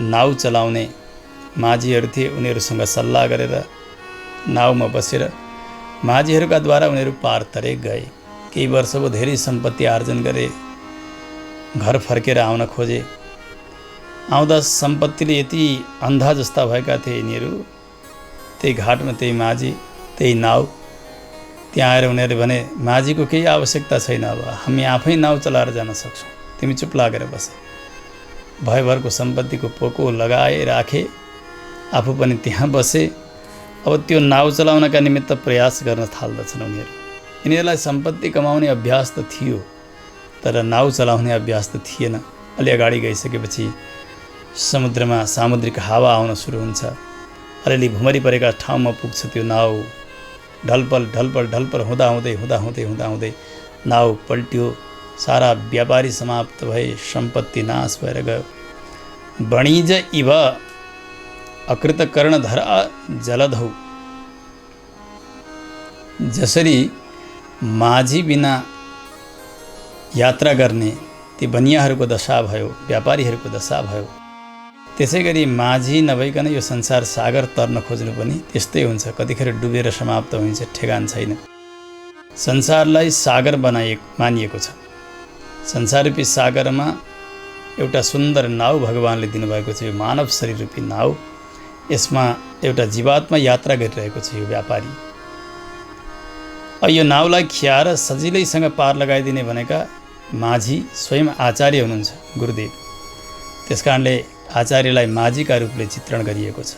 नाउ चलाउने माझीहरू थिए, उनीहरूसँग सल्लाह गरेर नाउमा बसेर माझीहरूका द्वारा उनीहरू पार तरेक गए। केही वर्ष भयो, धेरै सम्पत्ति आर्जन गरे, घर फर्केर आउन खोजे। आउँदा सम्पत्तिले यति अन्धा जस्ता भएका थिए यिनीहरू, त्यही घाटमा त्यही माझी त्यही नाउ। त्यहाँ आएर उनीहरूले भने, माझीको केही आवश्यकता छैन, अब हामी आफै नाउ चलाएर जान सक्छौँ, तिमी चुप लागेर बस। भयभरको सम्पत्तिको पोको लगाए राखे, आफू पनि त्यहाँ बसे। अब त्यो नाउ चलाउनका निमित्त प्रयास गर्न थाल्दछन् उनीहरू। यिनीहरूलाई सम्पत्ति कमाउने अभ्यास त थियो, तर नाउ चलाउने अभ्यास त थिएन। अलि अगाडि गइसकेपछि समुद्रमा सामुद्रिक हावा आउन सुरु हुन्छ, अलिअलि भुमरी परेका ठाउँमा पुग्छ त्यो नाउ। ढलपल ढलपल ढलपल हुँदा नाउ पल्ट्यो। सारा व्यापारी समाप्त भए, सम्पत्ति नाश भएर गयो। वणिज इव अकृत कर्णधर जलधौ। जसरी माझी बिना यात्रा गर्ने ती बनियाहरूको दशा भयो, व्यापारीहरूको दशा भयो, त्यसै गरी माझी नभइकन यो संसार सागर तर्न खोज्नु पनि त्यस्तै हुन्छ। कतिखेर डुबेर समाप्त हुन्छ, ठेगान छैन। संसारलाई सागर मानिएको छ। संसाररूपी सागरमा एउटा सुन्दर नाउ भगवानले दिनुभएको छ, यो मानव शरीर रूपी नाउ। यसमा एउटा जीवात्मा यात्रा गरिरहेको छ, यो व्यापारी। यो नाउलाई खियाएर सजिलैसँग पार लगाइदिने भनेका माझी स्वयं आचार्य हुनुहुन्छ, गुरुदेव। त्यसकारणले आचार्यलाई माझीका रूपले चित्रण गरिएको छ।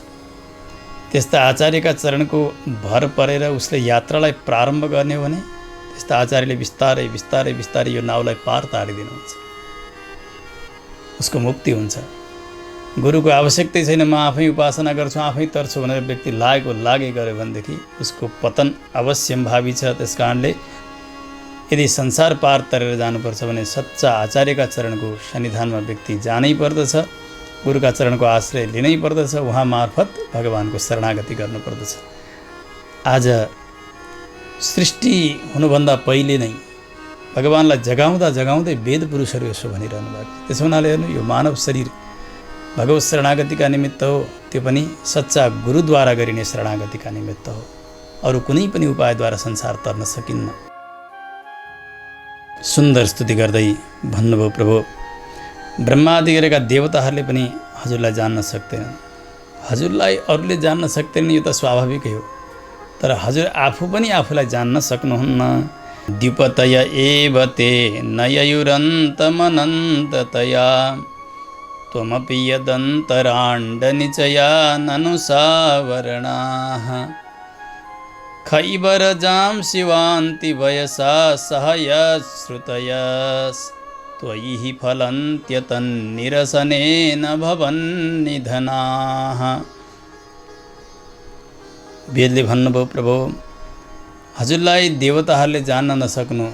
त्यस्ता आचार्यका चरणको भर परेर उसले यात्रालाई प्रारम्भ गर्ने हो भने त्यस्ता आचार्यले बिस्तारै बिस्तारै बिस्तारै यो नाउलाई पार तारिदिनुहुन्छ, उसको मुक्ति हुन्छ। गुरुको आवश्यकतै छैन, म आफै उपासना गर्छु, आफै तर्छु भनेर व्यक्ति लागे गऱ्यो भनेदेखि उसको पतन अवश्यम्भावी छ। त्यसकारणले यदि संसार पार तरेर जानुपर्छ भने सच्चा आचार्यका चरणको सन्निधानमा व्यक्ति जानै पर्दछ, गुरुका चरणको आश्रय लिनै पर्दछ, उहाँ मार्फत भगवानको शरणागति गर्नुपर्दछ। आज सृष्टि हुनुभन्दा पहिले नै भगवानलाई जगाउँदै वेद पुरुषहरू यसो भनिरहनु भएको छ। त्यसो हुनाले हेर्नु, यो मानव शरीर भगवत शरणागतिका निमित्त हो, त्यो पनि सच्चा गुरुद्वारा गरिने शरणागतिका निमित्त हो। अरू कुनै पनि उपायद्वारा संसार तर्न सकिन्न। सुन्दर स्तुति गर्दै भन्नुभयो प्रभु, ब्रह्मादि गरेका देवताहरूले पनि हजुरलाई जान्न सक्दैनन्। हजुरलाई अरूले जान्न सक्दैनन्, यो त स्वाभाविकै हो, तर हजुर आफू पनि आफूलाई जान्न सक्नुहुन्न। द्युपतय एव ते नययुरन्तमनन्ततया त्वमपि यदन्तराण्डनिचया ननुसावरणाः खैबरजां शिवान्ति वयसा सहयश्रुतयस्त्वयि हि फलन्त्यतन्निरसनेन भवन्निधनाः। वेदले भन्नुभयो प्रभु, हजुरलाई देवताहरूले जान्न नसक्नु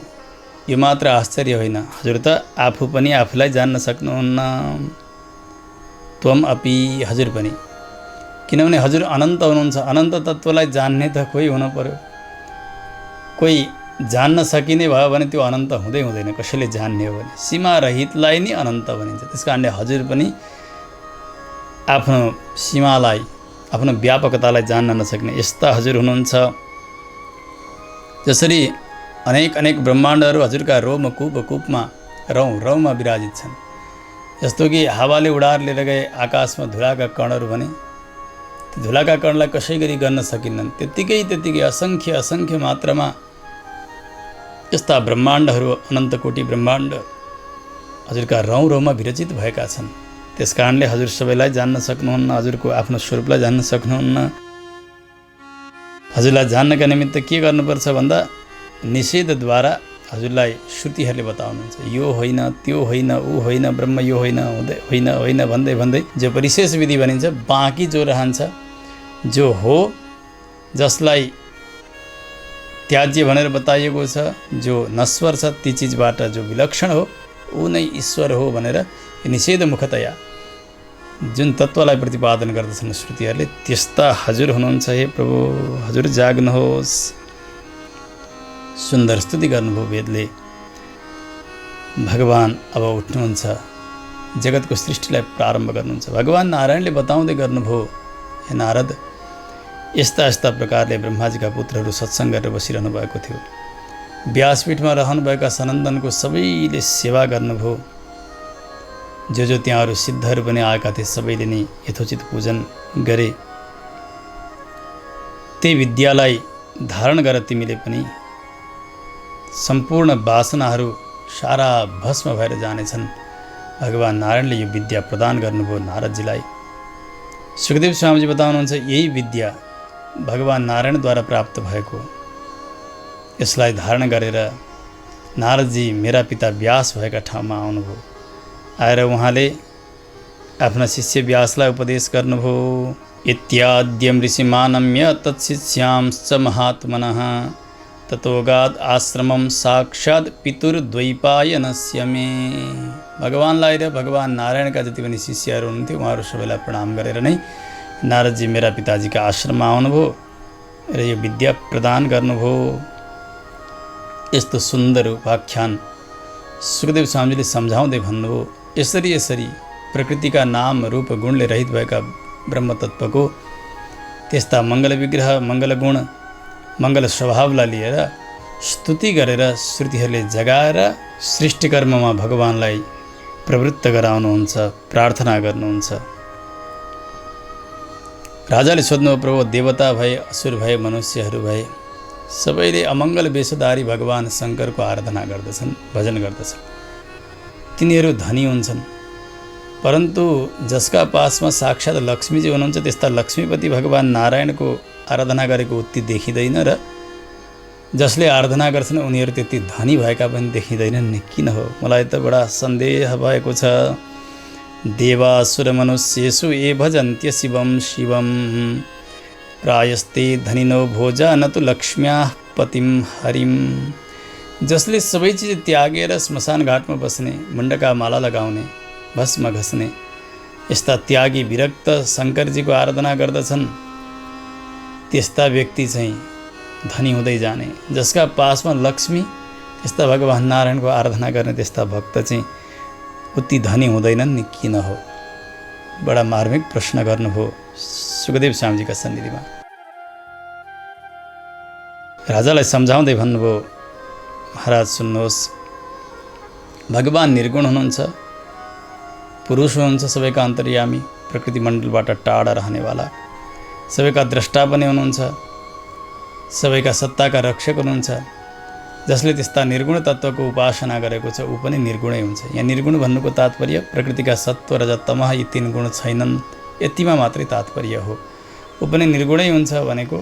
यो मात्र आश्चर्य होइन, हजुर त आफू पनि आफूलाई जान्न सक्नुहुन्न। त्वम अपि, हजुर पनि, किनभने हजुर अनन्त हुनुहुन्छ। अनन्त तत्त्वलाई जान्ने त कोही हुन पर्यो। कोही जान्न सकिने भयो भने त्यो अनन्त हुँदैन, कसैले जान्ने हो भने। सीमा रहितलाई नै अनन्त भनिन्छ। त्यसकारणले हजुर पनि आफ्नो सीमालाई, आफ्नो व्यापकतालाई जान्न नसक्ने यस्ता हजुर हुनुहुन्छ। जसरी अनेक अनेक ब्रह्माण्डहरू हजुरका रोम कुपमा रौँमा विराजित छन्। जस्तो कि हावाले उडाएर लिएर गए आकाशमा धुलाका कणहरू भने ती धुलाका कणलाई कसै गरी गर्न सकिन्नन्। त्यत्तिकै असङ्ख्य मात्रामा यस्ता ब्रह्माण्डहरू, अनन्त कोटि ब्रह्माण्ड हजुरका रौँमा विरचित भएका छन्। त्यस कारणले हजुर सबैलाई जान्न सक्नुहुन्न, हजुरको आफ्नो स्वरूपलाई जान्न सक्नुहुन्न। हजुरलाई जान्नका निमित्त के गर्नुपर्छ भन्दा निषेधद्वारा हजुरलाई श्रुतिहरूले बताउनुहुन्छ। यो होइन, त्यो होइन, ऊ होइन, ब्रह्म यो होइन, होइन भन्दै जो परिशेष विधि भनिन्छ, बाँकी जो रहन्छ, जो हो, जसलाई त्याज्य भनेर बताइएको छ, जो नश्वर छ, ती चिजबाट जो विलक्षण हो, ऊ नै ईश्वर हो भनेर निषेध मुखतया जुन तत्त्वलाई प्रतिपादन गर्दछन् श्रुतिहरूले, त्यस्ता हजुर हुनुहुन्छ। हे प्रभु, हजुर जाग्नुहोस्। सुन्दर स्तुति गर्नुभयो वेदले। भगवान अब उठ्नुहुन्छ, जगतको सृष्टिलाई प्रारम्भ गर्नुहुन्छ। भगवान नारायणले बताउँदै गर्नुभयो, हे नारद, यस्ता प्रकारले ब्रह्माजीका पुत्रहरू सत्सङ्ग गरेर बसिरहनु भएको थियो। व्यासपीठमा रहनुभएका सनन्दनको सबैले सेवा गर्नुभयो। जो त्यहाँहरू सिद्धहरू पनि आएका थिए, सबैले नै यथोचित पूजन गरे। त्यही विद्यालाई धारण गर तिमीले पनि सम्पूर्ण वासनाहरू सारा भस्म भएर जानेछन्। भगवान नारायणले यो विद्या प्रदान गर्नुभयो नारदजीलाई। सुखदेव स्वामीजी बताउनुहुन्छ, यही विद्या भगवान नारायणद्वारा प्राप्त भएको। यसलाई धारण गरेर नारदजी मेरा पिता व्यास भएका ठाउँमा आउनुभयो। आएर उहाँले आफ्ना शिष्य व्यासलाई उपदेश गर्नुभयो। इत्याद्यम ऋषिमानम्य तत्शिष्यांश्च महात्मनः ततोगाद आश्रमम साक्षात् पितुर्द्वैपायनस्य मे। भगवानलाई र भगवान नारायणका जति पनि शिष्यहरू हुनुहुन्थ्यो, उहाँहरू सबैलाई प्रणाम गरेर नै नारदजी मेरा पिताजीका आश्रममा आउनुभयो र यो विद्या प्रदान गर्नुभयो। यस्तो सुन्दर उपाख्यान सुखदेव स्वामीले सम्झाउँदै भन्नुभयो। यसरी प्रकृतिका नाम रूप गुणले रहित भएका ब्रह्मतत्त्वको त्यस्ता मङ्गल विग्रह, मङ्गल गुण, मङ्गल स्वभावलाई लिएर स्तुति गरेर श्रुतिहरूले जगाएर सृष्टिकर्ममा भगवानलाई प्रवृत्त गराउनुहुन्छ, प्रार्थना गर्नुहुन्छ। राजाले सोध्नु, प्रभु, देवता भए, असुर भए, मनुष्यहरू भए, सबैले अमङ्गल वेशधारी भगवान शङ्करको आराधना गर्दछन्, भजन गर्दछन्। तिनीहरू धनी हुन्छन्, परन्तु जसका पासमा साक्षात् लक्ष्मीजी हुनुहुन्छ, त्यस्ता लक्ष्मीपति भगवान नारायणको आराधना गरेको उति देखिँदैन र जसले आराधना गर्छन् उनीहरू त्यति धनी भएका पनि देखिँदैनन्। किन हो? मलाई त बडा सन्देह भएको छ। देवासुर मनुष्येषु ये भजन्त्य शिवं प्रायस्ते धनिनो भोजा न तु लक्ष्म्याः पतिं हरिं। जसले सबै चिज त्यागेर श्मशान घाटमा बस्ने, मुण्डका माला लगाउने, भस्म घस्ने यस्ता त्यागी विरक्त शङ्करजीको आराधना गर्दछन्, त्यस्ता व्यक्ति चाहिँ धनी हुँदै जाने। जसका पासमा लक्ष्मी, त्यस्ता भगवान नारायणको आराधना गर्ने त्यस्ता भक्त चाहिँ उति धनी हुँदैनन् नि किन हो? बडा मार्मिक प्रश्न गर्नुभयो सुखदेव स्वामीजीका सन्निधिमा। राजालाई सम्झाउँदै भन्नुभयो, महाराज सुन्नुहोस्, भगवान निर्गुण हुनुहुन्छ, पुरुष हुनुहुन्छ, सबैका अन्तर्यामी, प्रकृति मण्डलबाट टाढा रहनेवाला, सबैका द्रष्टा पनि हुनुहुन्छ, सबैका सत्ताका रक्षक हुनुहुन्छ। जसले त्यस्ता निर्गुण तत्त्वको उपासना गरेको छ ऊ पनि निर्गुणै हुन्छ। यहाँ निर्गुण भन्नुको तात्पर्य प्रकृतिका सत्व रजत तमः यी तीन गुण छैनन्, यतिमा मात्रै तात्पर्य हो। ऊ पनि निर्गुणै हुन्छ भनेको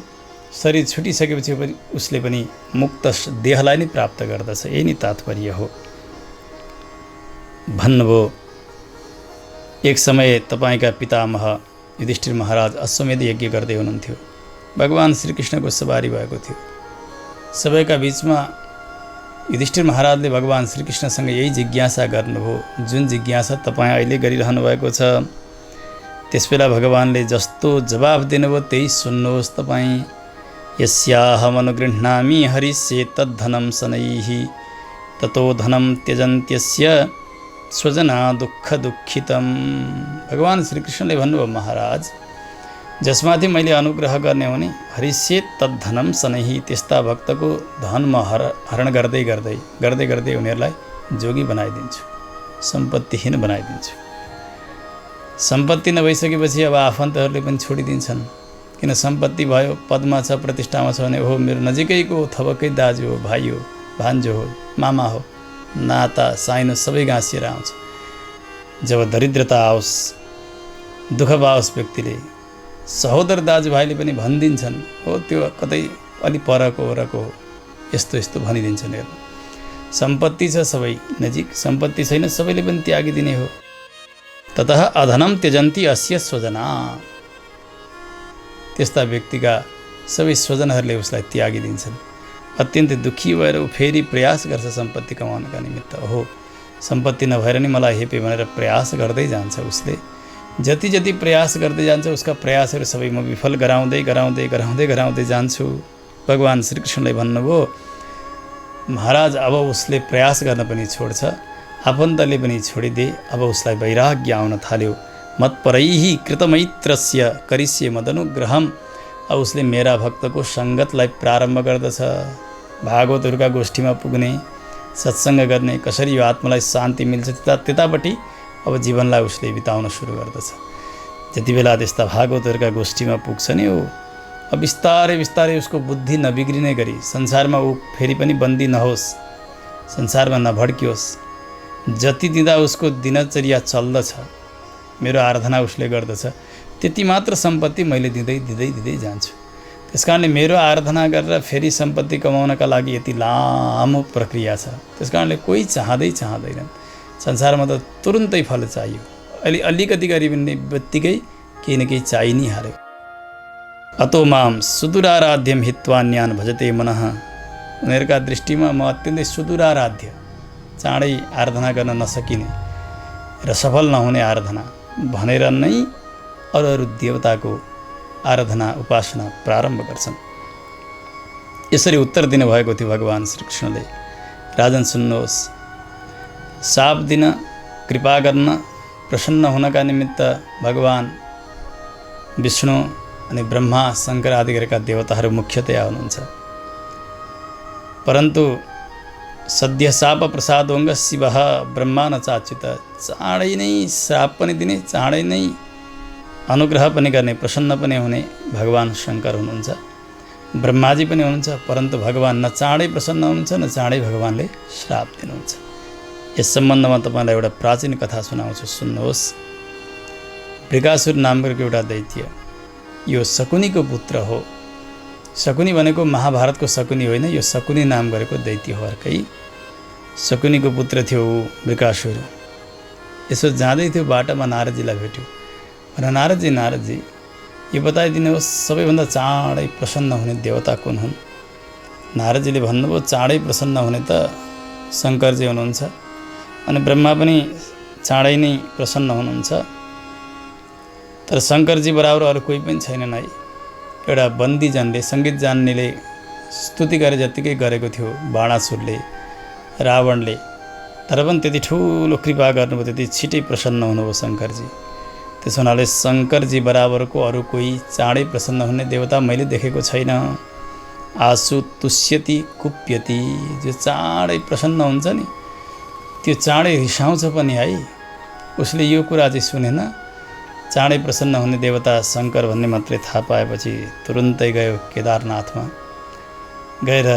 शरीर छुटिसकेपछि उसले पनि मुक्त देहलाई नै प्राप्त गर्दछ, यही नै तात्पर्य हो भन्नुभयो। एक समय तपाईँका पितामह युधिष्ठिर महाराज अश्वमेध यज्ञ गर्दै हुनुहुन्थ्यो। भगवान श्रीकृष्णको सवारी भएको थियो। सबैका बीचमा युधिष्ठिर महाराजले भगवान श्रीकृष्णसँग यही जिज्ञासा गर्नुभयो जुन जिज्ञासा तपाईँ अहिले गरिरहनु भएको छ। त्यसबेला भगवानले जस्तो जवाफ दिनुभयो त्यही सुन्नुहोस् तपाईँ। यस्याहमनुगृह्णामि हरिष्ये तद्धनं शनैः ततो धनं त्यजन्त्यस्य स्वजना दुःख दुःखितम। भगवान श्रीकृष्णले भन्नुभयो, महाराज जसमाथि मैले अनुग्रह गर्ने हुने हरिष्ये तद्धनम सनहि, त्यस्ता भक्तको धन म हरण गर्दै गर्दै गर्दै गर्दै उनीहरूलाई जोगी बनाइदिन्छु, सम्पत्तिहीन बनाइदिन्छु। सम्पत्ति नभइसकेपछि अब आफन्तहरूले पनि छोडिदिन्छन्, किन सम्पत्ति भयो, पदमा छ, प्रतिष्ठामा छ भने ओहो मेरो नजिकैको थपकै दाजु हो, भाइ हो, भान्जो हो, मामा हो, नाता साइनो सबै गाँसिएर आउँछ। जब दरिद्रता आओस्, दुःख पाओस्, व्यक्तिले सहोदर दाजुभाइले पनि भनिदिन्छन्, हो त्यो कतै अलि परको वरको हो, यस्तो यस्तो भनिदिन्छन्। हेर्नु, सम्पत्ति छ सबै नजिक, सम्पत्ति छैन सबैले पनि त्यागिदिने हो। ततः अधनम त्यजन्ती अस्य स्वजना, त्यस्ता व्यक्तिका सबै स्वजनहरूले उसलाई त्यागिदिन्छन्। अत्यन्तै दुःखी भएर ऊ फेरि प्रयास गर्छ सम्पत्ति कमाउनका निमित्त। ओहो सम्पत्ति नभएर नि मलाई हेपे भनेर प्रयास गर्दै जान्छ। उसले जति जति प्रयास गर्दै जान्छ उसका प्रयासहरू सबै म विफल गराउँदै गराउँदै गराउँदै गराउँदै जान्छु। भगवान श्रीकृष्णले भन्नुभयो, महाराज अब उसले प्रयास गर्न पनि छोड्छ, आफन्तले पनि छोडिदिए, अब उसलाई वैराग्य आउन थाल्यो। मत्परैहि कृतमैत्रस्य करिष्ये मदनुग्रहम, अब उसले मेरा भक्तको सङ्गतलाई प्रारम्भ गर्दछ। भागवतहरूका गोष्ठीमा पुग्ने, सत्सङ्ग गर्ने, कसरी यो आत्मालाई शान्ति मिल्छ त्यतापट्टि अब जीवनलाई उसले बिताउन सुरु गर्दछ। जति बेला त्यस्ता भागवतहरूका गोष्ठीमा पुग्छ नि, हो अब बिस्तारै बिस्तारै उसको बुद्धि नबिग्रिने गरी संसारमा ऊ फेरि पनि बन्दी नहोस्, संसारमा नभड्कियोस्, जति दिँदा उसको दिनचर्या चल्दछ, मेरो आराधना उसले गर्दछ, त्यति मात्र सम्पत्ति मैले दिँदै दिँदै दिँदै जान्छु। त्यसकारणले मेरो आराधना गरेर फेरि सम्पत्ति कमाउनका लागि यति लामो प्रक्रिया छ। त्यसकारणले कोही चाहँदैन। संसारमा त तुरुन्तै फल चाहियो, अलिकति गरिबने बित्तिकै केही न केही चाहि नै हाल्यो। अतो माम सुदूराराध्यम हित्वान्यान भजते मनः, उनीहरूका दृष्टिमा म अत्यन्तै सुदूराराध्य, चाँडै आराधना गर्न नसकिने र सफल नहुने आराधना भनेर नै अरू देवताको आराधना उपासना प्रारम्भ गर्छन्। यसरी उत्तर दिनुभएको थियो भगवान श्रीकृष्णले। राजन सुन्नुहोस्, शाप दिन, कृपा गर्न, प्रसन्न हुनका निमित्त भगवान विष्णु अनि ब्रह्मा शङ्कर आदि गरेका देवताहरू मुख्यतया हुनुहुन्छ। परन्तु सद्य शाप प्रसादोङ्ग शिव ब्रह्मा न चाच्युत, चाँडै नै श्राप पनि दिने, चाँडै नै अनुग्रह पनि गर्ने, प्रसन्न पनि हुने भगवान शङ्कर हुनुहुन्छ, ब्रह्माजी पनि हुनुहुन्छ। परन्तु भगवान न चाँडै प्रसन्न हुनुहुन्छ, न चाँडै भगवानले श्राप दिनुहुन्छ। यस सम्बन्धमा तपाईँलाई एउटा प्राचीन कथा सुनाउँछु, सुन्नुहोस्। वृकासुर नामको एउटा दैत्य, यो शकुनीको पुत्र हो। शकुनी भनेको महाभारतको शकुनी होइन, यो शकुनी नाम गरेको दैत्य हो अर्कै। शकुनीको पुत्र थियो वृकासुर। यसो जाँदै थियो, बाटामा नारदजीलाई भेट्यो। र नारदजी यो बताइदिनुहोस्, सबैभन्दा चाँडै प्रसन्न हुने देवता कुन हुन्? नारदजीले भन्नुभयो, चाँडै प्रसन्न हुने त शङ्करजी हुनुहुन्छ, अनि ब्रह्मा पनि चाँडै नै प्रसन्न हुनुहुन्छ, तर शङ्करजी बराबर अरू कोही पनि छैनन् है। एउटा बन्दीजनले, सङ्गीत जान्नेले स्तुति गरे जत्तिकै गरेको थियो बाणासुरले, रावणले, तर पनि त्यति ठुलो कृपा गर्नुभयो, त्यति छिटै प्रसन्न हुनुभयो शङ्करजी। त्यसो हुनाले शङ्करजी बराबरको अरू कोही चाँडै प्रसन्न हुने देवता मैले देखेको छैन। आसु तुष्यति कुप्यति, जो चाँडै प्रसन्न हुन्छ नि त्यो चाँडै रिसाउँछ पनि है। उसले यो कुरा चाहिँ सुनेन, चाँडै प्रसन्न हुने देवता शङ्कर भन्ने मात्रै थाहा पाएपछि तुरुन्तै गयो केदारनाथमा, गएर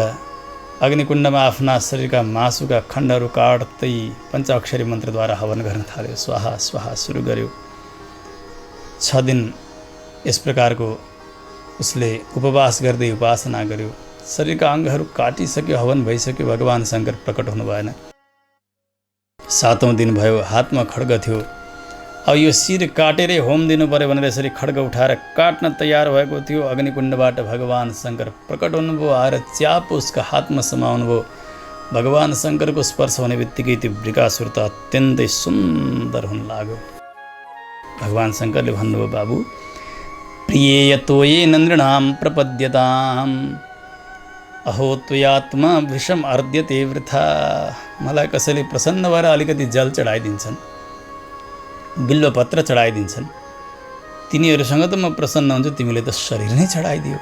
अग्निकुण्डमा आफ्ना शरीरका मासुका खण्डहरू काट्दै पञ्चाक्षरी मन्त्रद्वारा हवन गर्न थाल्यो। स्वाहा स्वाहा सुरु गर्यो। 6 दिन यस प्रकारको उसले उपवास गर्दै उपासना गर्यो। शरीरका अङ्गहरू काटिसक्यो, हवन भइसक्यो, भगवान शङ्कर प्रकट हुनु भएन। 7औं दिन भयो, हातमा खड्ग थियो। अब यो शिर काटेरै होम दिनु पर्यो भनेर यसरी खड्ग उठाएर काट्न तयार भएको थियो। अग्निकुण्डबाट भगवान शङ्कर प्रकट हुनुभयो, आएर च्याप उसका हातमा समाउनुभयो। भगवान शङ्करको स्पर्श हुने बित्तिकै त्यो वृकासुर त अत्यन्तै सुन्दर हुन लाग्यो। भगवान शङ्करले भन्नुभयो, बाबु प्रिय तोये नृणाम प्रपद्यताम, अहो त्वयात्मा विषम अर्ध्यते वृथा। मलाई कसैले प्रसन्न भएर अलिकति जल चढाइदिन्छन्, बिल्वपत्र चढाइदिन्छन्, तिनीहरूसँग त म प्रसन्न हुन्छु। तिमीले त शरीर नै चढाइदियो,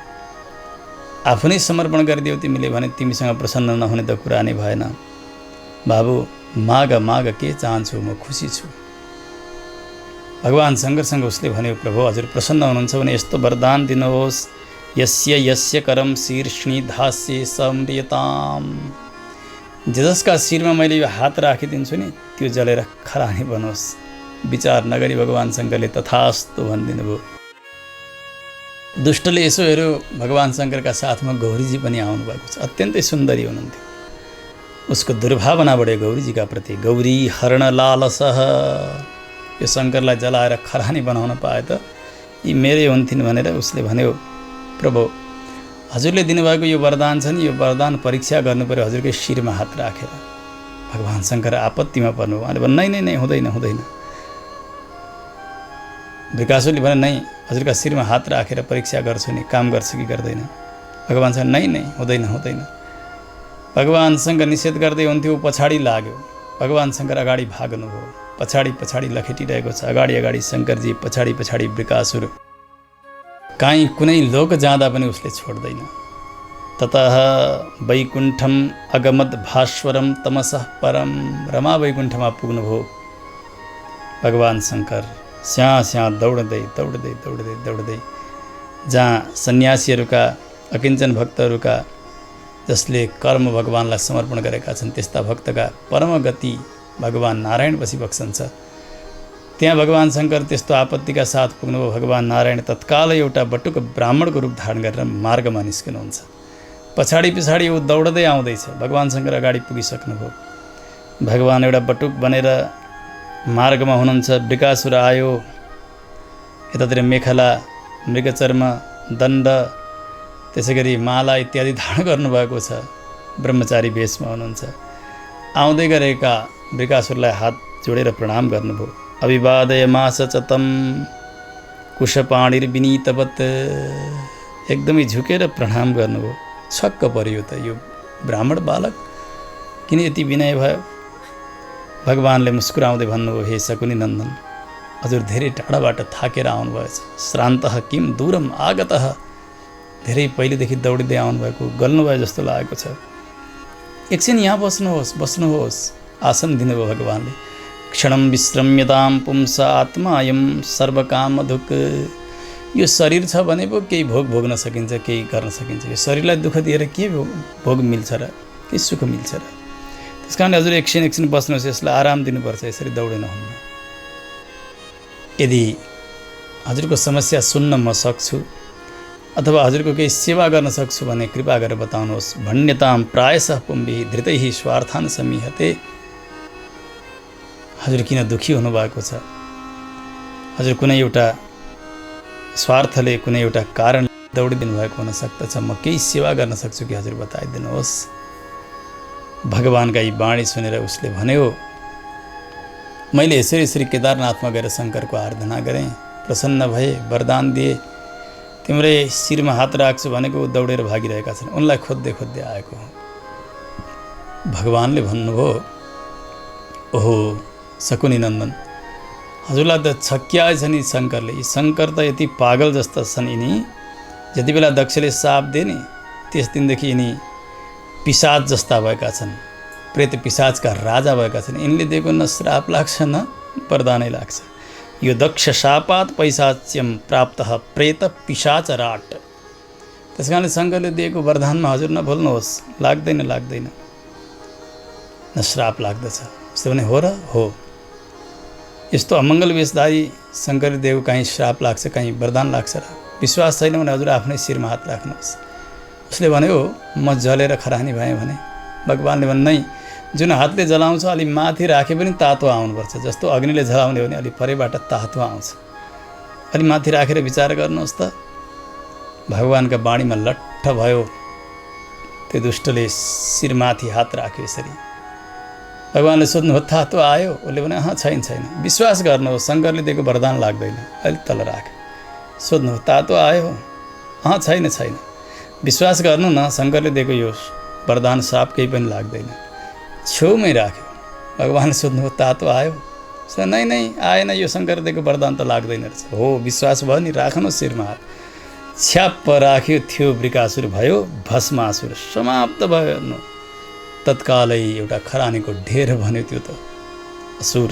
आफू नै समर्पण गरिदियो तिमीले भने तिमीसँग प्रसन्न नहुने त कुरा नै भएन। बाबु माग माग, के चाहन्छु, म खुसी छु। भगवान् शङ्करसँग उसले भन्यो, प्रभु हजुर प्रसन्न हुनुहुन्छ भने यस्तो वरदान दिनुहोस्, यस्य यस्य करम शीर्ष्णि धास्य सम्रियताम। जसका शिरमा मैले यो हात राखिदिन्छु नि त्यो जलेर खरानी बनोस्। विचार नगरी भगवान् शङ्करले तथास्तु भनिदिनु भयो। दुष्टले यसो हेऱ्यो, भगवान् शङ्करका साथमा गौरीजी पनि आउनुभएको छ। अत्यन्तै सुन्दरी हुनुहुन्थ्यो। उसको दुर्भावना बढ्यो गौरीजीका प्रति। गौरी हरण लालसः, यो शङ्करलाई जलाएर खरानी बनाउन पाए त यी मेरै हुन्थिन् भनेर उसले भन्यो, प्रभु हजुरले दिनुभएको यो वरदान छ नि, यो वरदान परीक्षा गर्नु पर्यो हजुरकै शिरमा हात राखेर। भगवान् शङ्कर आपत्तिमा पर्नु। उहाँले भन्नु, नै नै नै, हुँदैन हुँदैन। विकासुले भने, नै हजुरका शिरमा हात राखेर परीक्षा गर्छु नि, काम गर्छ कि गर्दैन। भगवान् शङ्कर नै नै, हुँदैन हुँदैन। भगवान् शङ्कर निषेध गर्दै हुन्थ्यो, पछाडि लाग्यो। भगवान् शङ्कर अगाडि भाग्नुभयो। पछाडि पछाडि लखेटिरहेको छ, अगाडि अगाडि शङ्करजी, पछाडि पछाडि वृकासुर। काहीँ कुनै लोक जाँदा पनि उसले छोड्दैन। ततः वैकुण्ठम अगमद भास्वरम तमसः परम। रमा वैकुण्ठमा पुग्नुभयो भगवान् शङ्कर। स्याँ स्याँ दौड्दै दौड्दै दौड्दै दौड्दै जहाँ सन्यासीहरूका, अकिञ्चन भक्तहरूका, जसले कर्म भगवान्लाई समर्पण गरेका छन् त्यस्ता भक्तका परम गति भगवान् नारायण बसिबक्सन्छ। त्यहाँ भगवान् शङ्कर त्यस्तो आपत्तिका साथ पुग्नुभयो। भगवान् नारायण तत्काल एउटा बटुक ब्राह्मणको रूप धारण गरेर मार्गमा निस्किनुहुन्छ। पछाडि पछाडि ऊ दौड्दै आउँदैछ। भगवान् शङ्कर अगाडि पुगिसक्नुभयो। भगवान् एउटा बटुक बनेर मार्गमा हुनुहुन्छ। वृकासुर आयो। यतातिर मेखला, मृगचर्म, दण्ड, त्यसै गरी माला इत्यादि धारण गर्नुभएको छ। ब्रह्मचारी वेशमा हुनुहुन्छ। आउँदै गरेका वृकासुरलाई हात जोडेर प्रणाम गर्नुभयो। अभिवादयमास च तं कुशपाणिर्विनीतवत्। एकदमै झुकेर प्रणाम गर्नुभयो। छक्क पर्यो त यो ब्राह्मण बालक किन यति विनय भयो। भगवान्ले मुस्कुराउँदै भन्नुभयो, हे शकुनी नन्दन, हजुर धेरै टाढाबाट थाकेर आउनुभएछ। श्रान्तः किम दूरम आगतः। धेरै पहिलेदेखि दौडिँदै आउनुभएको, गल्नुभयो जस्तो लागेको छ। एकछिन यहाँ बस्नुहोस्, बस्नुहोस्। आसन दिनुभयो भगवान्ले। क्षणम विश्रम्यताम पुंस आत्मा अयम सर्वकामधुक। यो शरीर छ भने पो केही भोग भोग्न सकिन्छ, केही गर्न सकिन्छ। यो शरीरलाई दुःख दिएर के भोग मिल्छ र, के सुख मिल्छ र। त्यस कारण हजुर एकछिन एकछिन बस्नुहोस्, यसलाई आराम दिनुपर्छ, यसरी दौडिन हुन्न। यदि हजुरको समस्या सुन्न म सक्छु अथवा हजुरको केही सेवा गर्न सक्छु भने कृपा गरेर बताउनुहोस्। भन्यताम प्रायशः पुम्भिः धृतैः स्वार्थान् समीहते। हजुर किन दुःखी हुनुभएको छ? हजुर कुनै एउटा स्वार्थले, कुनै एउटा कारण दौडिदिनु भएको हुन सक्दछ। म केही सेवा गर्न सक्छु कि हजुर बताइदिनुहोस्। भगवान्का यी वाणी सुनेर उसले भन्यो, मैले यसरी यसरी केदारनाथमा गएर शङ्करको आराधना गरेँ, प्रसन्न भए, वरदान दिए। तिम्रै शिरमा हात राख्छु भनेको दौडेर भागिरहेका छन्। उनलाई खोज्दै खोज्दै आएको। भगवान्ले भन्नुभयो, ओहो शकुनी नन्दन, हजुरलाई त छक्क्याएछ नि शङ्करले। यी शङ्कर त यति पागल जस्ता छन्। यिनी जति बेला दक्षले साप दिए नि त्यस दिनदेखि यिनी पिशाच जस्ता भएका छन्। प्रेत पिशाचका राजा भएका छन्। यिनले दिएको न श्राप लाग्छ न वरदानै लाग्छ। यो दक्ष शापात पैशाच्यम प्राप्तः प्रेत पिशाच राट। त्यस कारणले शङ्करले दिएको वरदानमा हजुर नभुल्नुहोस्। लाग्दैन लाग्दैन, न श्राप लाग्दछ। उसले भने, हो र? हो। यस्तो अमङ्गल वेशधारी शङ्करले दिएको कहीँ श्राप लाग्छ, कहीँ वरदान लाग्छ र? विश्वास छैन भने हजुर आफ्नै शिरमा हात राख्नुहोस्। उसले भन्यो, म जलेर खरानी भएँ भने? भगवान्ले भन्नु, नै, जुन हातले जलाउँछ अलि माथि राखे पनि तातो आउनुपर्छ। जस्तो अग्निले जलाउने हो भने अलि परैबाट तातो आउँछ। अलि माथि राखेर विचार गर्नुहोस् त। भगवान्का बाणीमा लट्ठ भयो। त्यो दुष्टले शिरमाथि हात राख्यो यसरी। भगवान्ले सोध्नुभयो, तातो आयो? उसले भने, अँ छैन छैन। विश्वास गर्नुहोस्, शङ्करले दिएको वरदान लाग्दैन। अलिक तल राख। सोध्नुभयो, तातो आयो? अँ छैन छैन। विश्वास गर्नु न, शङ्करले दिएको यो वरदान साप केही पनि लाग्दैन। छेउमै राख्यो। भगवान्ले सोध्नुभयो तातो आयो? नै नै आएन, यो शङ्कर दिएको वरदान त लाग्दैन रहेछ। हो विश्वास भयो नि, राख्नु शिरमा हात। छ्याप्प राख्यो, थियो वृकासुर भयो भस्मासुर, समाप्त भयो। हेर्नु तत्कालै एउटा खरानीको ढेर भन्यो त्यो त असुर।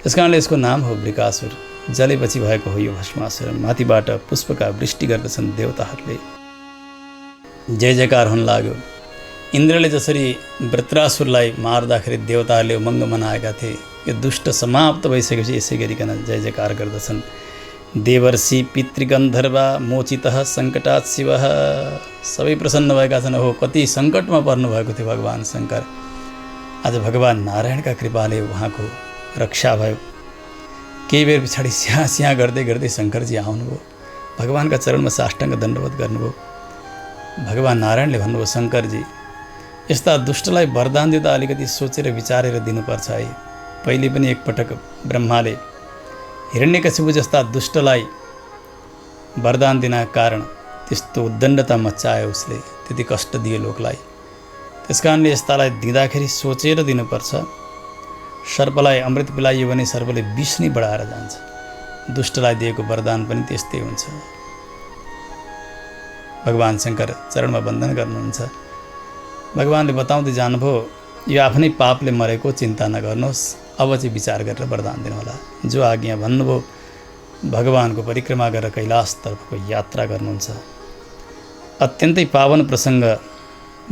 त्यस कारणले यसको नाम हो वृकासुर। जलेपछि भएको हो यो भस्मासुर। माथिबाट पुष्पका वृष्टि गर्दछन् देवताहरूले। जय जयकार हुन लाग्यो। इन्द्रले जसरी वृत्रासुरलाई मार्दाखेरि देवताहरूले उमङ्ग मनाएका थिए, यो दुष्ट समाप्त भइसकेपछि यसै गरिकन जय जयकार गर्दछन्। देवर्षि पितृगन्धर्वा मोचितः सङ्कटात् शिवः, सबै प्रसन्न भएका छन्। हो कति सङ्कटमा पर्नुभएको थियो भगवान् शङ्कर। आज भगवान् नारायणका कृपाले उहाँको रक्षा भयो। केही बेर पछाडि स्याहाँ स्याहाँ गर्दै गर्दै शङ्करजी आउनुभयो। भगवान्का चरणमा साष्टाङ्ग दण्डवत गर्नुभयो। भगवान् नारायणले भन्नुभयो, शङ्करजी यस्ता दुष्टलाई वरदान दिँदा अलिकति सोचेर विचारेर दिनुपर्छ है। पहिले पनि एकपटक ब्रह्माले हिरण्यकशिपु जस्ता दुष्टलाई वरदान दिनका कारण त्यस्तो उद्दण्डता मच्चायो, उसले त्यति कष्ट दियो लोकलाई। त्यस कारणले यस्तालाई दिँदाखेरि सोचेर दिनुपर्छ। सर्पलाई अमृत पिलाइयो भने सर्पले विष नै बढाएर जान्छ। दुष्टलाई दिएको वरदान पनि त्यस्तै हुन्छ। भगवान् शङ्कर चरणमा वन्दन गर्नुहुन्छ। भगवान्ले बताउँदै जानुभयो, यो आफ्नै पापले मरेको, चिन्ता नगर्नुहोस्, अब चाहिँ विचार गरेर वरदान दिनुहोला। जो आज्ञा भन्नुभयो, भगवानको परिक्रमा गरेर कैलाशतर्फको यात्रा गर्नुहुन्छ। अत्यन्तै पावन प्रसङ्ग।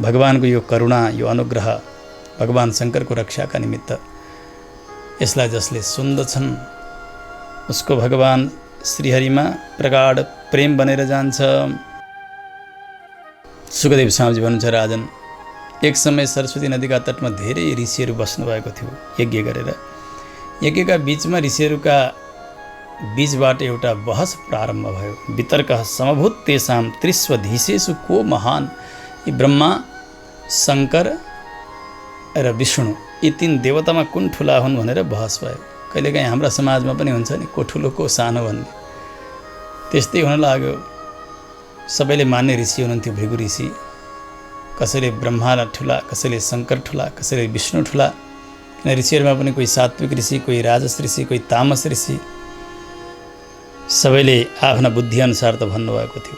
भगवानको यो करुणा, यो अनुग्रह, भगवान् शङ्करको रक्षाका निमित्त। यसलाई जसले सुन्दछन् उसको भगवान् श्रीहरिमा प्रगाढ प्रेम बनेर जान्छ। सुखदेव स्वामीजी भन्नुहुन्छ, राजन एक समय सरस्वती नदीका तटमा धेरै ऋषिहरू बस्नुभएको थियो यज्ञ गरेर। यज्ञका बीचमा ऋषिहरूका बीचबाट एउटा बहस प्रारम्भ भयो। वितर्क समभूत तेषां त्रिस्वधीशेषु को महान। यी ब्रह्मा, शङ्कर र विष्णु, यी तीन देवतामा कुन ठुला हुन् भनेर बहस भयो। कहिलेकाहीँ हाम्रा समाजमा पनि हुन्छ नि, को ठुलो को सानो भन्ने। त्यस्तै हुन लाग्यो। सबैले मान्ने ऋषि हुनुहुन्थ्यो भृगु ऋषि। कसैले ब्रह्मा ठुला, कसैले शङ्कर ठुला, कसैले विष्णु ठुला। किन ऋषिहरूमा पनि कोही सात्विक ऋषि, कोही राजस ऋषि, कोही तामस ऋषि। सबैले आफ्ना बुद्धिअनुसार त भन्नुभएको थियो।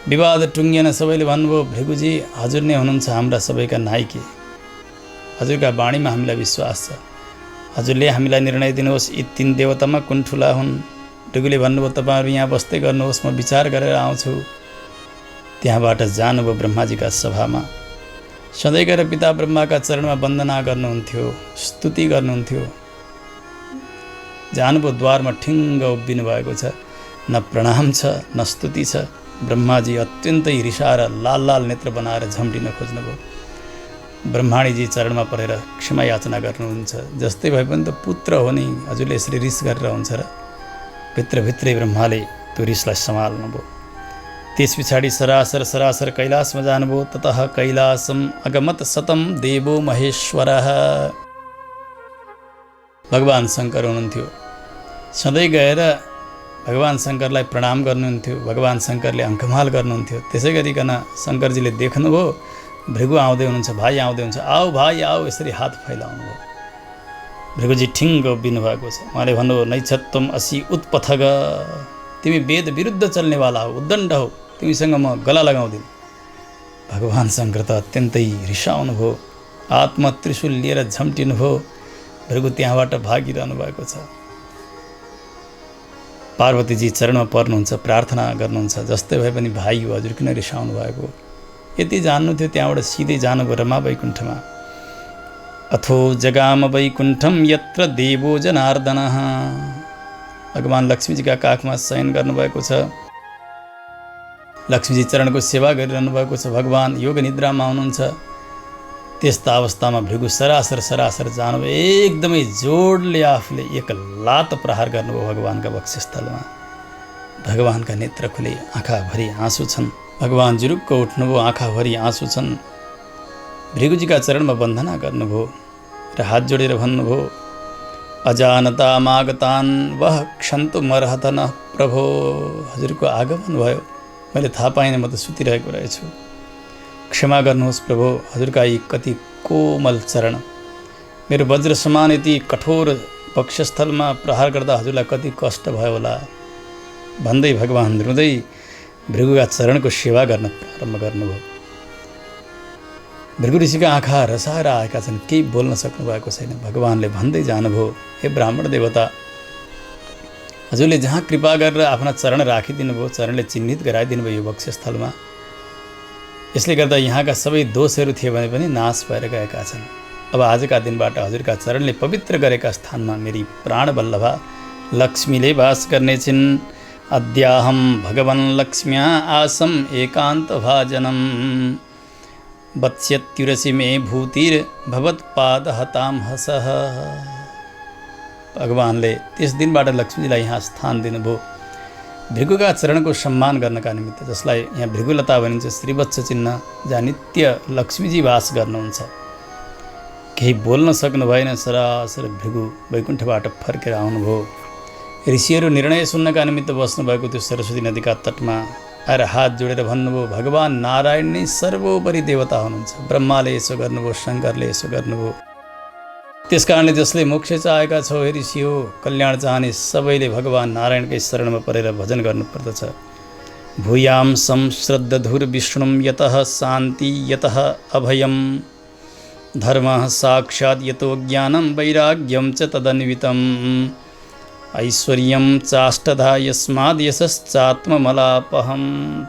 विवाद टुङ्गिएन। सबैले भन्नुभयो, भृगुजी हजुर नै हुनुहुन्छ हाम्रा सबैका नायकी। हजुरका बाणीमा हामीलाई विश्वास छ। हजुरले हामीलाई निर्णय दिनुहोस्, यी तीन देवतामा कुन ठुला हुन्। भृगुले भन्नुभयो, तपाईँहरू यहाँ बस्दै गर्नुहोस्, म विचार गरेर आउँछु। त्यहाँबाट जानुभयो ब्रह्माजीका सभामा। सधैँ गएर पिता ब्रह्माका चरणमा वन्दना गर्नुहुन्थ्यो, स्तुति गर्नुहुन्थ्यो। जानुभयो द्वारमा ठिङ्ग उभिनु भएको छ। न प्रणाम छ, न स्तुति छ। ब्रह्माजी अत्यन्तै रिसाएर लाल लाल नेत्र बनाएर झम्टिन खोज्नुभयो। ब्रह्माणीजी चरणमा परेर क्षमा याचना गर्नुहुन्छ। जस्तै भए पनि त पुत्र हो नि, हजुरले यसरी रिस गरेर हुन्छ र। भित्रभित्रै ब्रह्माले त्यो रिसलाई सम्हाल्नुभयो। त्यस पछाडि सरासर कैलाशमा जानुभयो। ततः कैलासम अगमत सतम देवो महेश्वरः। भगवान् शङ्कर हुनुहुन्थ्यो। सधैँ गएर भगवान् शङ्करलाई प्रणाम गर्नुहुन्थ्यो। भगवान् शङ्करले अङ्कमाल गर्नुहुन्थ्यो। त्यसै गरिकन शङ्करजीले देख्नुभयो भृगु आउँदै हुनुहुन्छ, भाइ आउँदै हुन्छ, आऊ भाइ आऊ, यसरी हात फैलाउनु भयो। भृगुजी ठिङ्ग उभिनु भएको छ। उहाँले भन्नुभयो, नैछत्वम असि उत्पथग, तिमी वेद विरुद्ध चल्नेवाला हो, उद्दण्ड हो, तिमीसँग म गला लगाउँदिन। भगवान् शङ्कर त अत्यन्तै रिसाउनु भयो। आत्मा त्रिशूल लिएर झम्टिनु भयो। भृगु त्यहाँबाट भागिरहनु भएको छ। पार्वतीजी चरणमा पर्नुहुन्छ, प्रार्थना गर्नुहुन्छ। जस्तै भए पनि भाइ हो, हजुर किन रिसाउनु भएको। यति जान्नु थियो, त्यहाँबाट सिधै जानुभयो रमा वैकुण्ठमा। अथो जगाम वैकुण्ठम यत्र देवो जनार्दनः। भगवान् लक्ष्मीजीका काखमा शयन गर्नुभएको छ। लक्ष्मीजी चरणको सेवा गरिरहनु भएको छ। भगवान् योग निद्रामा हुनुहुन्छ। त्यस्ता अवस्थामा भृगु सरासर जानुभयो। एकदमै जोडले आफूले एक लात प्रहार गर्नुभयो भगवान्का वक्षस्थलमा। भगवान्का नेत्र खुले, आँखाभरि आँसु छन्। भगवान् जुरुक्क उठ्नुभयो, आँखाभरि आँसु छन्। भृगुजीका चरणमा वन्दना गर्नुभयो र हात जोडेर भन्नुभयो, अजानता मागतान् वह क्षन्तु मर्हत न प्रभो। हजुरको आगमन भयो, म मैले थाहा पाइनँ, म त सुतिरहेको रहेछु। क्षमा गर्नुहोस् प्रभु, हजुरका यी कति कोमल चरण मेरो वज्र समान यति कठोर वक्षस्थलमा प्रहार गर्दा हजुरलाई कति कष्ट भयो होला भन्दै भगवान् रुँदै भृगुका चरणको सेवा गर्न प्रारम्भ गर्नुभयो। भृगु ऋषिका आँखा रसाएर आएका छन्, केही बोल्न सक्नु भएको छैन। भगवान्ले भन्दै जानुभयो, हे ब्राह्मण देवता, हजुरले जहाँ कृपा गरेर आफ्ना चरण राखिदिनु भयो, चरणले चिन्हित गराइदिनु भयो यो वक्षस्थलमा, यसले गर्दा यहाँका सबै दोषहरू थिए भने पनि नाश भएर गएका छन्। अब आजका दिनबाट हजुरका चरणले पवित्र गरेका स्थानमा मेरी प्राणवल्लभा लक्ष्मीले वास गर्नेछिन्। अद्याहं भगवन् लक्ष्म्या आसम एकान्त भाजनम वत्स्यत्युरसि मे भूतिर भवत्पादहतां हसः। भगवान्ले त्यस दिनबाट लक्ष्मीजीलाई यहाँ स्थान दिनुभयो भृगुका चरणको सम्मान गर्नका निमित्त, जसलाई यहाँ भृगुलता भनिन्छ, श्रीवत्स चिन्ह, जहाँ नित्य लक्ष्मीजी वास गर्नुहुन्छ। केही बोल्न सक्नु भएन, सरासर भृगु वैकुण्ठबाट फर्केर आउनुभयो। ऋषिहरू निर्णय सुन्नका निमित्त बस्नुभएको त्यो सरस्वती नदीका तटमा आएर हात जोडेर भन्नुभयो, भगवान् नारायण नै सर्वोपरि देवता हुनुहुन्छ। ब्रह्माले यसो गर्नुभयो, शङ्करले यसो गर्नुभयो। त्यस कारणले जसले मोक्ष चाहेका छौ हे ऋषि हो, कल्याण चाहने सबैले भगवान् नारायणकै शरणमा परेर भजन गर्नुपर्दछ। भूयाम संश्रद्धधुर विष्णुम यतः शान्ति यतः अभयम धर्मः साक्षात् यतो ज्ञानं वैराग्यं च तदन्वितम् ऐश्वर्यं चाष्टधा यस्माद् यशश्चात्ममलापहं।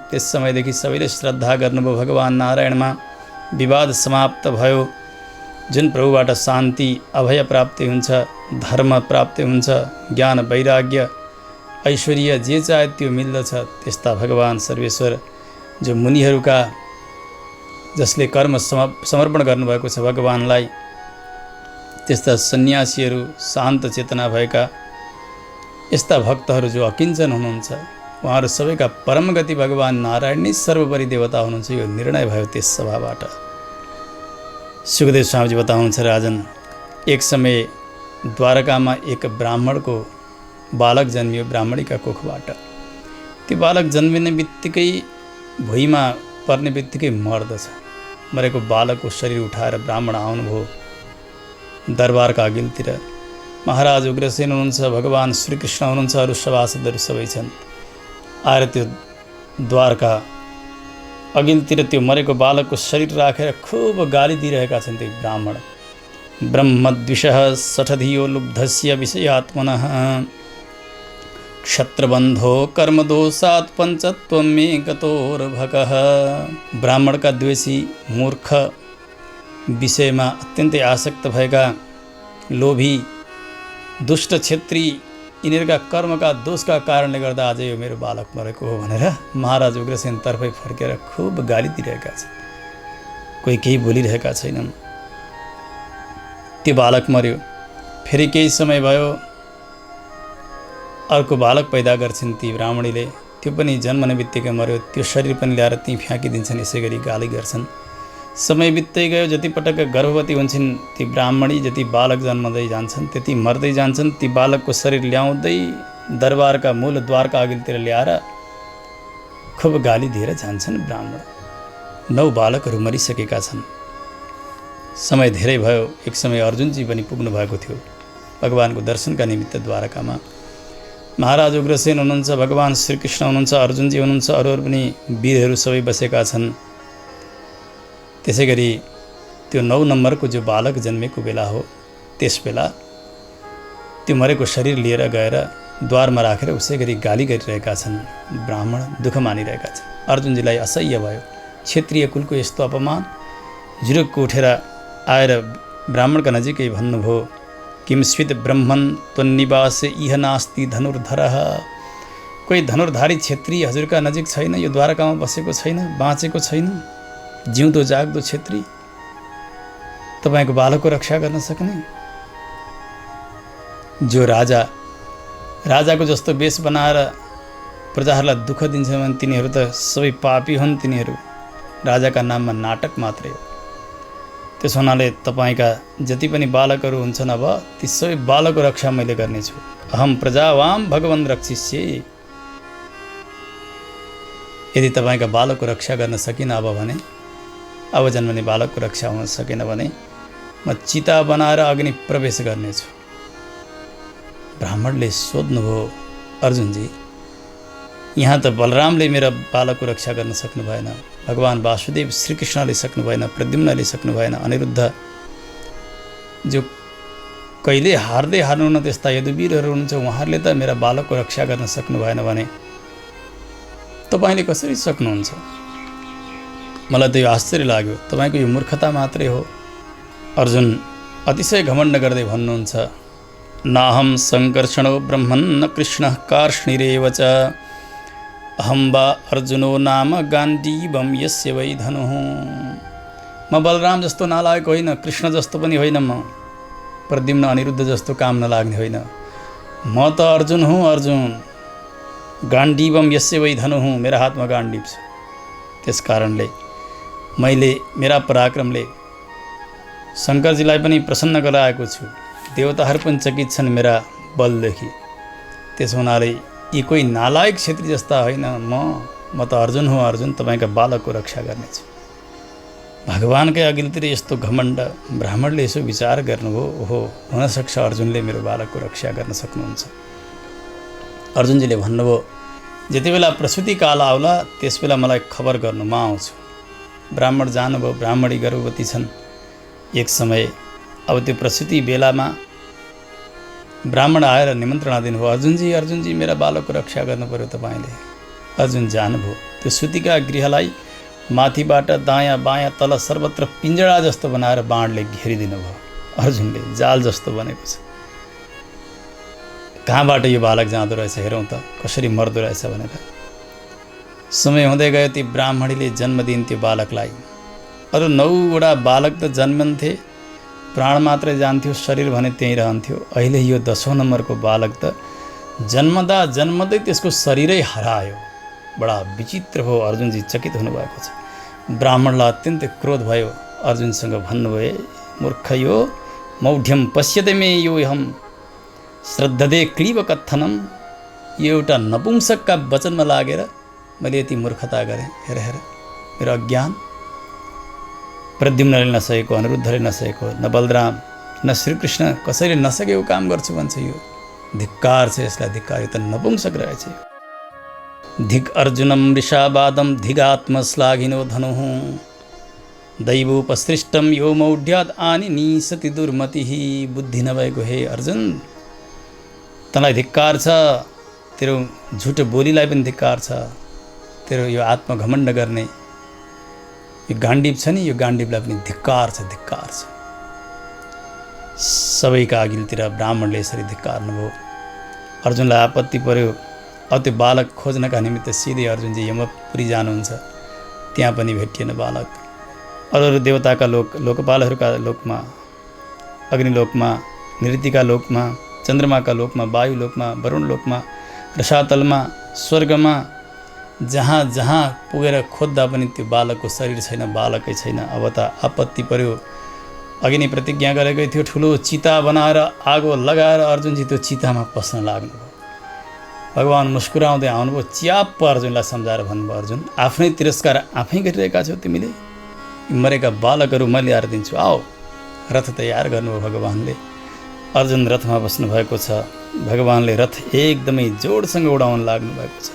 त्यस समयदेखि सबैले श्रद्धा गर्नुभयो भगवान् नारायणमा। विवाद समाप्त भयो। जुन प्रभुबाट शान्ति अभय प्राप्ति हुन्छ, धर्म प्राप्ति हुन्छ, ज्ञान वैराग्य ऐश्वर्य जे चाहे त्यो मिल्दछ, त्यस्ता भगवान् सर्वेश्वर जो मुनिहरूका जसले कर्म समर्पण गर्नुभएको छ भगवान्लाई, त्यस्ता सन्यासीहरू, शान्त चेतना भएका यस्ता भक्तहरू जो अकिञ्चन हुनुहुन्छ, उहाँहरू सबैका परम गति भगवान् नारायण नै सर्वोपरि देवता हुनुहुन्छ। यो निर्णय भयो त्यस सभाबाट। सुखदेव स्वामीजी बताउनुहुन्छ, राजन, एक समय द्वारकामा एक ब्राह्मणको बालक जन्मियो ब्राह्मणीका कोखबाट। त्यो बालक जन्मिने बित्तिकै भुइँमा पर्ने बित्तिकै मर्दछ। मरेको बालकको शरीर उठाएर ब्राह्मण आउनुभयो दरबारका अघिल्तिर। महाराज उग्रसेन हुनुहुन्छ, भगवान् श्रीकृष्ण हुनुहुन्छ, अरू सभासदहरू सबै छन्। आएर त्यो द्वारका अघिल्तिर त्यो मरेको बालकको शरीर राखेर खूब गाली दिइरहेका छन् ती ब्राह्मण। ब्रह्मद्विषः सठधियो लुब्धस्य विषयात्मनः क्षत्रबन्धो कर्मदोषात् पञ्चत्वं मे गतोर्भकः। ब्राह्मणका द्वेषी, मूर्ख, विषयमा अत्यन्तै आसक्त भएका लोभी, दुष्ट क्षेत्री, यिनीहरूका कर्मका दोषका कारणले गर्दा आज यो मेरो बालक मरेको हो भनेर महाराज उग्रसेन तर्फै फर्केर खुब गाली दिइरहेका छन्। कोही केही बोलिरहेका छैनन्। त्यो बालक मर्यो। फेरि केही समय भयो, अर्को बालक पैदा गर्छन् ती ब्राह्मणीले। त्यो पनि जन्मने बित्तिकै मर्यो। त्यो शरीर पनि ल्याएर त्यहीँ फ्याँकिदिन्छन्, यसै गरी गाली गर्छन्। समय बित्दै गयो। जति पटक गर्भवती हुन्छन् ती ब्राह्मणी, जति बालक जन्मदै जान्छन् त्यति मर्दै जान्छन्। ती बालकको शरीर ल्याउँदै दरबारका मूल द्वारका अघिल्तिर ल्याएर खुब गाली दिएर जान्छन् ब्राह्मण। 9 बालकहरू मरिसकेका छन्। समय धेरै भयो। एक समय अर्जुनजी पनि पुग्नु भएको थियो भगवानको दर्शनका निमित्त द्वारकामा। महाराज उग्रसेन हुनुहुन्छ, भगवान् श्रीकृष्ण हुनुहुन्छ, अर्जुनजी हुनुहुन्छ, अरूहरू पनि वीरहरू सबै बसेका छन्। त्यसै गरी त्यो 9 नम्बरको जो बालक जन्मेको बेला हो, त्यस बेला त्यो मरेको शरीर लिएर गएर द्वारमा राखेर उसै गरी गाली गरिरहेका छन्। ब्राह्मण दुःख मानिरहेका छन्। अर्जुनजीलाई असह्य भयो। क्षेत्रीय कुलको यस्तो अपमान। जुरुक्क उठेर आएर ब्राह्मणका नजिकै भन्नुभयो, किम स्वित ब्रह्मन् त्वन्निवासे इह नास्ति धनुर्धरः। कोही धनुर्धारी क्षेत्री हजुरका नजिक छैन? यो द्वारकामा बसेको छैन? बाँचेको छैन? जिउँदो जाग्दो क्षेत्री तपाईको बालकको रक्षा गर्न सक्ने? जो राजाको जस्तो वेश बनाएर प्रजाहरूलाई दुःख दिन्छ भने तिनीहरू त सबै पापी हुन्। तिनीहरू राजाका नाममा नाटक मात्रै हो। त्यस हुनाले तपाईका जति पनि बालकहरू हुन्छन्, अब ती सबै बालकको रक्षा मैले गर्नेछु। अहम प्रजावाम भगवन् रक्षिष्ये। यदि तपाईँका बालकको रक्षा गर्न सकिनँ अब भने, अब जन्मने बालकको रक्षा हुन सकेन भने म चिता बनाएर अग्नि प्रवेश गर्नेछु। ब्राह्मणले सोध्नुभयो, अर्जुनजी यहाँ त बलरामले मेरा बालकको रक्षा गर्न सक्नु भएन, भगवान् वासुदेव श्रीकृष्णले सक्नु भएन, प्रद्युम्नले सक्नु भएन, अनिरुद्ध जो कहिले हार्दै हार्नुहुन्न त्यस्ता यदुवीरहरू हुनुहुन्छ, उहाँहरूले त मेरा बालकको रक्षा गर्न सक्नु भएन भने तपाईँले कसरी सक्नुहुन्छ? मलाई त यो आश्चर्य लाग्यो, तपाईँको यो मूर्खता मात्रै हो। अर्जुन अतिशय घमण्ड गर्दै भन्नुहुन्छ, नाहं सङ्कर्षणो ब्रह्मन् न कृष्णः कार्ष्णिरेव च अहं वा अर्जुनो नाम गाण्डीवं यस्य वै धनुः। म बलराम जस्तो नालायक होइन, कृष्ण जस्तो पनि होइन, म प्रद्युम्न अनिरुद्ध जस्तो काम नलाग्ने होइन, म त अर्जुन हुँ, अर्जुन। गाण्डीवम यस्य वै धनुः, मेरा हातमा गाण्डीव छ। त्यस कारणले मैले मेरा पराक्रमले शङ्करजीलाई पनि प्रसन्न गराएको छु, देवताहरू पनि चकित छन् मेरा बलदेखि। त्यसो हुनाले यी कोही नालायक क्षेत्री जस्ता होइन, म त अर्जुन हुँ, अर्जुन, तपाईँका बालकको रक्षा गर्नेछु। भगवानकै अघिल्तिर यस्तो घमण्ड, ब्राह्मणले यसो विचार गर्नुभयो, ओहो हुनसक्छ अर्जुनले मेरो बालकको रक्षा गर्न सक्नुहुन्छ। अर्जुनजीले भन्नुभयो, जति बेला प्रसुति काल आउला त्यस बेला मलाई खबर गर्नु, म आउँछु। ब्राह्मण जानुभयो, ब्राह्मणी गर्भवती छन्। एक समय अब त्यो प्रसुति बेलामा ब्राह्मण आएर निमन्त्रणा दिनुभयो, अर्जुनजी अर्जुनजी मेरा बालकको रक्षा गर्नु पर्यो तपाईँले। अर्जुन जानुभयो, त्यो सुतिका गृहलाई माथिबाट दायाँ बायाँ तल सर्वत्र पिञ्जडा जस्तो बनाएर बाणले घेरिदिनु भयो। अर्जुनले जाल जस्तो बनेको छ, कहाँबाट यो बालक जाँदो रहेछ हेरौँ त, कसरी मर्दो रहेछ भनेर। समय हुँदै गयो, ती ब्राह्मणीले जन्म दिन्थ्यो बालकलाई। अरू 9वटा बालक त जन्मन्थे, प्राण मात्रै जान्थ्यो, शरीर भने त्यहीँ रहन्थ्यो। अहिले यो 10औं नम्बरको बालक त जन्मदै त्यसको शरीरै हरायो। बडा विचित्र हो। अर्जुनजी चकित हुनुभएको छ। ब्राह्मणलाई अत्यन्तै क्रोध भयो। अर्जुनसँग भन्नुभयो, मूर्ख यो मौढ्यम पश्यते मे यो हम श्रद्धदे क्लीब कथनम। यो एउटा नपुंसकका वचनमा लागेर मैले यति मूर्खता गरेँ। हेर हेर मेरो अज्ञान। प्रद्युम्नले नसकेको, अनिरुद्धले नसकेको, न बलराम न श्रीकृष्ण कसैले नसकेको काम गर्छु भन्छ। यो धिक्कार छ, यसलाई धिक्कार। यो त नपुंसक रहेछ। धिक अर्जुनम वृषावादम धिगात्मश्लाघिनो धनुः दैवोपसृष्टम यो मौढ्यात् आनि निसति दुर्मतिः। बुद्धि नभएको हे अर्जुन, तँलाई धिक्कार छ। तेरो झुटो बोलीलाई पनि धिक्कार छ। तेरो यो आत्मघमण्ड गर्ने यो गाण्डीव छ नि, यो गाण्डीवलाई पनि धिक्कार छ, धिक्कार छ। सबैका अघिल्तिर ब्राह्मणले यसरी धिक्कार्नुभयो। अर्जुनलाई आपत्ति पर्यो। अब त्यो बालक खोज्नका निमित्त सिधै अर्जुनजी यमपुरी जानुहुन्छ। त्यहाँ पनि भेटिएन बालक। अरू देवताका लोकपालहरूका लोकमा, अग्निलोकमा, निऋतिका लोकमा, चन्द्रमाका लोकमा, वायुलोकमा, वरुण लोकमा, रसातलमा, स्वर्गमा, जहाँ जहाँ पुगेर खोज्दा पनि त्यो बालकको शरीर छैन, बालकै छैन। अब त आपत्ति पर्यो। अघि नै प्रतिज्ञा गरेकै थियो, ठुलो चिता बनाएर आगो लगाएर अर्जुनजी त्यो चितामा पस्न लाग्नुभयो। भगवान् मुस्कुराउँदै आउनुभयो, च्याप्प अर्जुनलाई सम्झाएर भन्नुभयो, अर्जुन आफ्नै तिरस्कार आफै गरिरहेका छौ तिमीले। मरेका बालकहरू म ल्याएर दिन्छु, आओ। रथ तयार गर्नुभयो भगवान्ले। अर्जुन रथमा बस्नु भएको छ। भगवान्ले रथ एकदमै जोडसँग उडाउन लाग्नु भएको छ।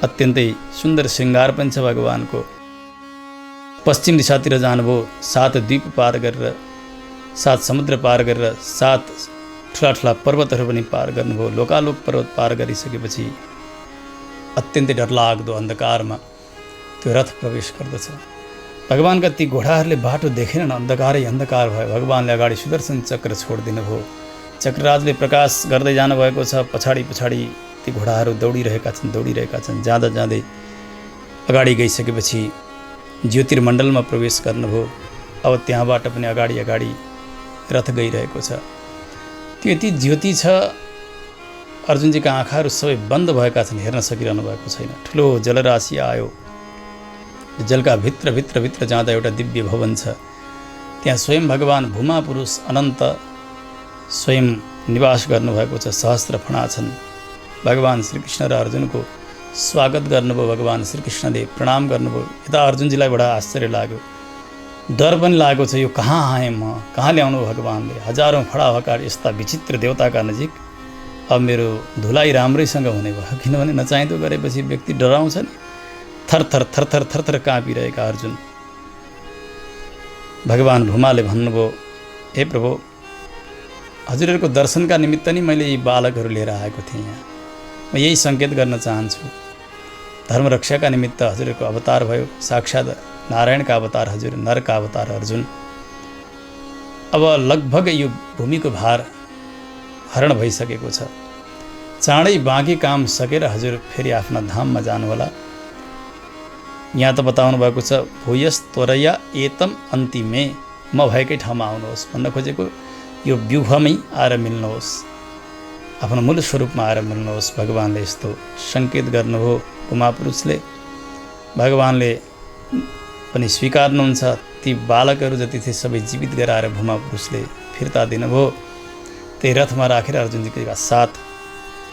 अत्यन्तै सुन्दर श्रृङ्गार पनि छ भगवानको। पश्चिम दिशातिर जानुभयो। 7 द्वीप पार गरेर, 7 समुद्र पार गरेर, 7 ठुला ठुला पर्वतहरू पनि पार गर्नुभयो। लोकालोक पर्वत पार गरिसकेपछि अत्यन्तै डरलाग्दो अन्धकारमा त्यो रथ प्रवेश गर्दछ। भगवानका ती घोडाहरूले बाटो देखेनन्, अन्धकारै अन्धकार भयो। भगवानले अगाडि सुदर्शन चक्र छोडिदिनु भयो। चक्रराजले प्रकाश गर्दै जानुभएको छ। पछाडि पछाडि ती घोडाहरू दौडिरहेका छन्। जाँदा जाँदै अगाडि गइसकेपछि ज्योतिर्मण्डलमा प्रवेश गर्नुभयो। अब त्यहाँबाट पनि अगाडि अगाडि रथ गइरहेको छ। त्यो यति ज्योति छ, अर्जुनजीका आँखाहरू सबै बन्द भएका छन्, हेर्न सकिरहनु भएको छैन। ठुलो जलराशि आयो। जलका भित्र भित्र भित्र जाँदा एउटा दिव्य भवन छ। त्यहाँ स्वयं भगवान् भूमा पुरुष अनन्त स्वयं निवास गर्नुभएको छ। सहस्त्र फणा छन्। भगवान् श्रीकृष्ण र अर्जुनको स्वागत गर्नुभयो भगवान् श्रीकृष्णले, प्रणाम गर्नुभयो। यता अर्जुनजीलाई बडा आश्चर्य लाग्यो, डर पनि लागेको छ, यो कहाँ आएँ म, कहाँ ल्याउनु भगवान्ले, हजारौँ फडाफकाड यस्ता विचित्र देवताका नजिक। अब मेरो धुलाइ राम्रैसँग हुने भयो, किनभने नचाहिँदो गरेपछि व्यक्ति डराउँछ नि। थरथर थरथर थरथर काँपिरहेका अर्जुन भगवान् भुमाले भन्नुभयो, हे प्रभु, हजुरहरूको दर्शनका निमित्त नै मैले यी बालकहरू लिएर आएको थिएँ यहाँ। म यही सङ्केत गर्न चाहन्छु, धर्मरक्षाका निमित्त हजुरहरूको अवतार भयो, साक्षात् नारायणका अवतार हजुर, नरका अवतार अर्जुन। अब लगभग यो भूमिको भार हरण भइसकेको छ, चाँडै बाँकी काम सकेर हजुर फेरि आफ्ना धाममा जानुहोला। यहाँ त बताउनु भएको छ, भूयस त्वरया एतम अन्तिमे, म भएकै ठाउँमा आउनुहोस् भन्न खोजेको यो व्यूहमै आएर मिल्नुहोस्, आफ्नो मूल स्वरूपमा आएर मिल्नुहोस्। भगवान्ले यस्तो सङ्केत गर्नुभयो उमापुरुषले। भगवान्ले पनि स्वीकार्नुहुन्छ। ती बालकहरू जति थिए सबै जीवित गराएर भूमापुरुषले फिर्ता दिनुभयो। त्यही रथमा राखेर अर्जुनजीका साथ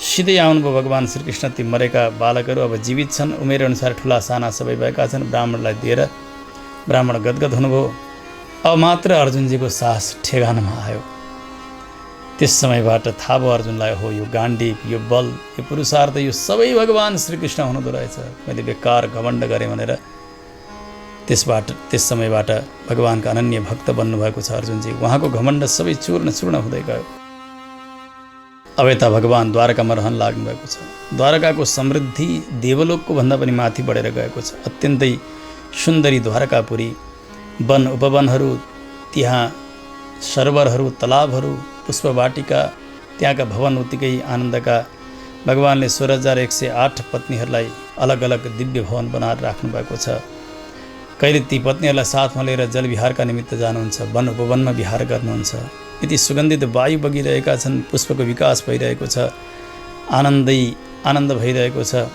सिधै आउनुभयो भगवान् श्रीकृष्ण। ती मरेका बालकहरू अब जीवित छन्, उमेर अनुसार ठुला साना सबै भएका छन्। ब्राह्मणलाई दिएर ब्राह्मण गदगद हुनुभयो। अब मात्र अर्जुनजीको साहस ठेगानमा आयो। त्यस समयबाट थाहा भयो अर्जुनलाई, हो यो गाण्डीव, यो बल, यो पुरुषार्थ, यो सबै भगवान् श्रीकृष्ण हुनुहुँदो रहेछ, मैले बेकार घमण्ड गरेँ भनेर त्यस समयबाट भगवान्का अनन्य भक्त बन्नुभएको छ अर्जुनजी। उहाँको घमण्ड सबै चूर्ण चूर्ण हुँदै गयो। अब यता भगवान् द्वारकामा रहन लाग्नुभएको छ। द्वारकाको समृद्धि देवलोकको भन्दा पनि माथि बढेर गएको छ। अत्यन्तै सुन्दरी द्वारकापुरी, वन उपवनहरू, त्यहाँ सरोवरहरू, तलाबहरू, पुष्पवाटिका, त्यहाँका भवन उत्तिकै आनन्दका। भगवान्ले 16,108 पत्नीहरूलाई अलग अलग दिव्य भवन बनाएर राख्नुभएको छ। कहिले ती पत्नीहरूलाई साथमा लिएर जलविहारका निमित्त जानुहुन्छ, वन उपवनमा विहार गर्नुहुन्छ। यति सुगन्धित वायु बगिरहेका छन्, पुष्पको विकास भइरहेको छ, आनन्द भइरहेको छ।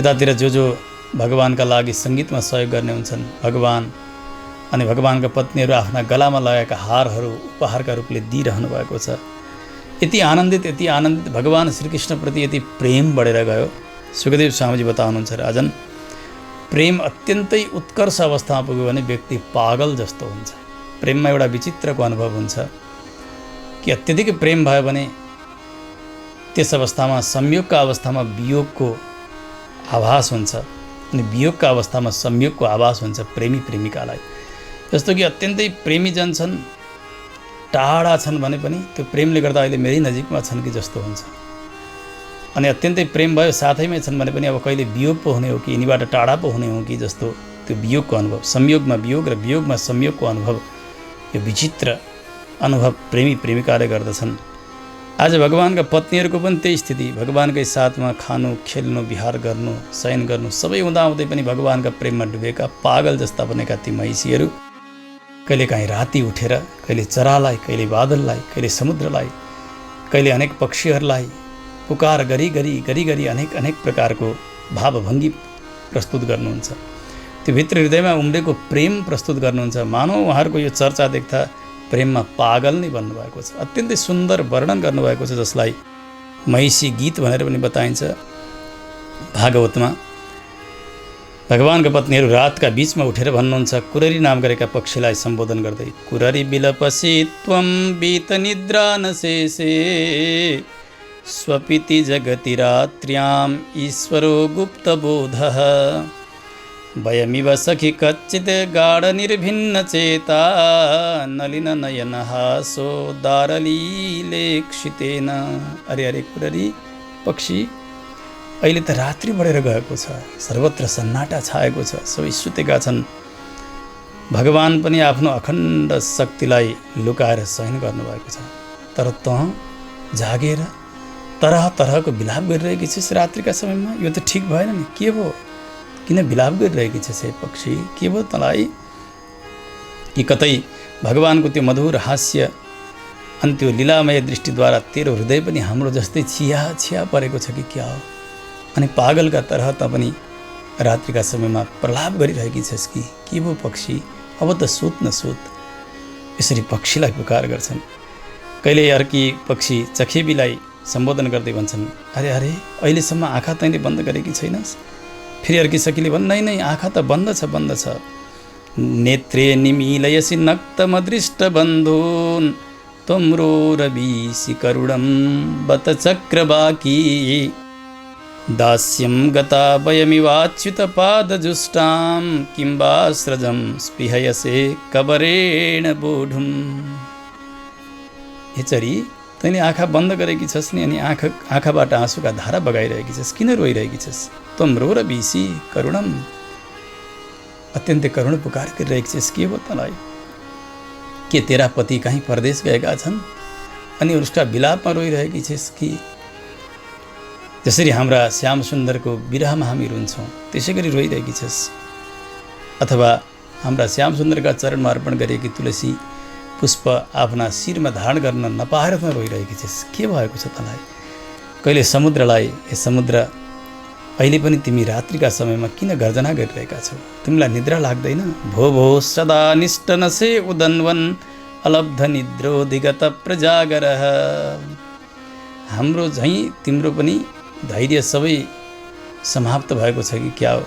यतातिर जो भगवान्का लागि सङ्गीतमा सहयोग गर्ने हुन्छन् भगवान्, अनि भगवान्का पत्नीहरू आफ्ना गलामा लगाएका हारहरू उपहारका रूपले दिइरहनु भएको छ। यति आनन्दित भगवान् श्रीकृष्णप्रति यति प्रेम बढेर गयो। सुखदेव स्वामीजी बताउनुहुन्छ, राजन, प्रेम अत्यन्तै उत्कर्ष अवस्थामा पुग्यो भने व्यक्ति पागल जस्तो हुन्छ। प्रेममा एउटा विचित्रको अनुभव हुन्छ कि अत्यधिक प्रेम भयो भने त्यस अवस्थामा, संयोगका अवस्थामा वियोगको आभास हुन्छ, अनि वियोगका अवस्थामा संयोगको आभास हुन्छ प्रेमी प्रेमिकालाई। जस्तो कि अत्यन्तै प्रेमी जन छन्, टाढा छन् भने पनि त्यो प्रेमले गर्दा अहिले मेरै नजिकमा छन् कि जस्तो हुन्छ। अनि अत्यन्तै प्रेम भयो, साथैमै छन् भने पनि अब कहिले वियोग पो हुने हो कि यिनीबाट टाढा पो हुने हो कि जस्तो त्यो वियोगको अनुभव, संयोगमा वियोग र वियोगमा संयोगको अनुभव, यो विचित्र अनुभव प्रेमी प्रेमिकाले गर्दछन्। आज भगवान्का पत्नीहरूको पनि त्यही स्थिति। भगवान्कै साथमा खानु, खेल्नु, विहार गर्नु, शयन गर्नु सबै हुँदाहुँदै पनि भगवान्का प्रेममा डुबेका पागल जस्ता बनेका ती महिषीहरू कहिलेकाहीँ राति उठेर कहिले चरालाई, कहिले बादललाई, कहिले समुद्रलाई, कहिले अनेक पक्षीहरूलाई पुकार गरी अनेक प्रकारको भावभङ्गी प्रस्तुत गर्नुहुन्छ। त्यो भित्र हृदयमा उम्रेको प्रेम प्रस्तुत गर्नुहुन्छ। मानव उहाँहरूको यो चर्चा देख्दा प्रेममा पागल नै बन्नुभएको छ। अत्यन्तै सुन्दर वर्णन गर्नुभएको छ, जसलाई महिषी गीत भनेर पनि बताइन्छ। भागवतमा भगवान्का पत्नीहरू रातका बीचमा उठेर भन्नुहुन्छ, कुररी नाम गरेका पक्षीलाई सम्बोधन गर्दै, कुररी बिलपसि त्वं बीतनिद्रा न शेषे स्वपिति जगति रात्र्याम् ईश्वरो गुप्तबोधः वयमिव सखि कच्चित् गाढनिर्भिन्नचेता नलिननयनहासो दारलीलेक्षितेन। अरे कुररी पक्षी, अहिले त रात्रि बढेर गएको छ, सर्वत्र सन्नाटा छाएको छ, सबै सुतेका छन्। भगवान् पनि आफ्नो अखण्ड शक्तिलाई लुकाएर शयन गर्नुभएको छ, तर त जागेर तरह तरहको विलाप गरिरहेकी छिस् रात्रिका समयमा। यो त ठिक भएन नि, के भयो, किन विलाप गरिरहेकी छिस् हे पक्षी, के भयो तँलाई? कि कतै भगवान्को त्यो मधुर हास्य अनि त्यो लीलामय दृष्टिद्वारा तेरो हृदय पनि हाम्रो जस्तै छिया परेको छ कि क्या हो? अनि पागलका तरह त पनि रात्रिका समयमा प्रलाप गरिरहेकी छस् कि के भयो पक्षी, अब त सुत न सुत। यसरी पक्षीलाई पुकार गर्छन्। कहिले अर्की पक्षी चखेबीलाई सम्बोधन गर्दै भन्छन्, अरे अरे अहिलेसम्म आँखा तैँले बन्द गरेकी छैनस्? फेरि अर्की सखीले भन्, नै नै आँखा त बन्द छ। नेत्रे निमीलयसि नक्तमदृष्ट बन्धून् त्वम्रोरवीसि करुणं बत चक्रवाकी दास्यं गता वयमिवाच्युतपादजुष्टां किं वा स्रजं स्पृहयसे कबरेण बोढुम्। हेचरी तैँले आँखा बन्द गरेकी छस् नि, अनि आँखाबाट आँसुका धारा बगाइरहेकी छस्, किन रोइरहेकी छस्? त्वम्रोरवीसि करुणं, अत्यन्तै करुण पुकार गरिरहेकी छस्, के हो तँलाई? के तेरा पति कहीँ परदेश गएका छन् अनि उसका विलापमा रोइरहेकी छस् कि? जसरी हाम्रा श्याम सुन्दरको विरहमा हामी रुन्छौँ त्यसै गरी रोइरहेकी छस्? अथवा हाम्रा श्याम सुन्दरका चरणमा अर्पण गरिएकी तुलसी पुष्प आफ्ना शिरमा धारण गर्न नपाएर त रोइरहेकी छस्, के भएको छ तँलाई? कहिले समुद्रलाई, ए समुद्र, अहिले पनि तिमी रात्रिका समयमा किन गर्जना गरिरहेका छौ? तिमीलाई निद्रा लाग्दैन? भो भो सदा निष्टनसे उदन्वन अलब्ध निद्रोधिगत प्रजागरः। हाम्रो झैँ तिम्रो पनि धैर्य सबै समाप्त भएको छ कि क्या हो?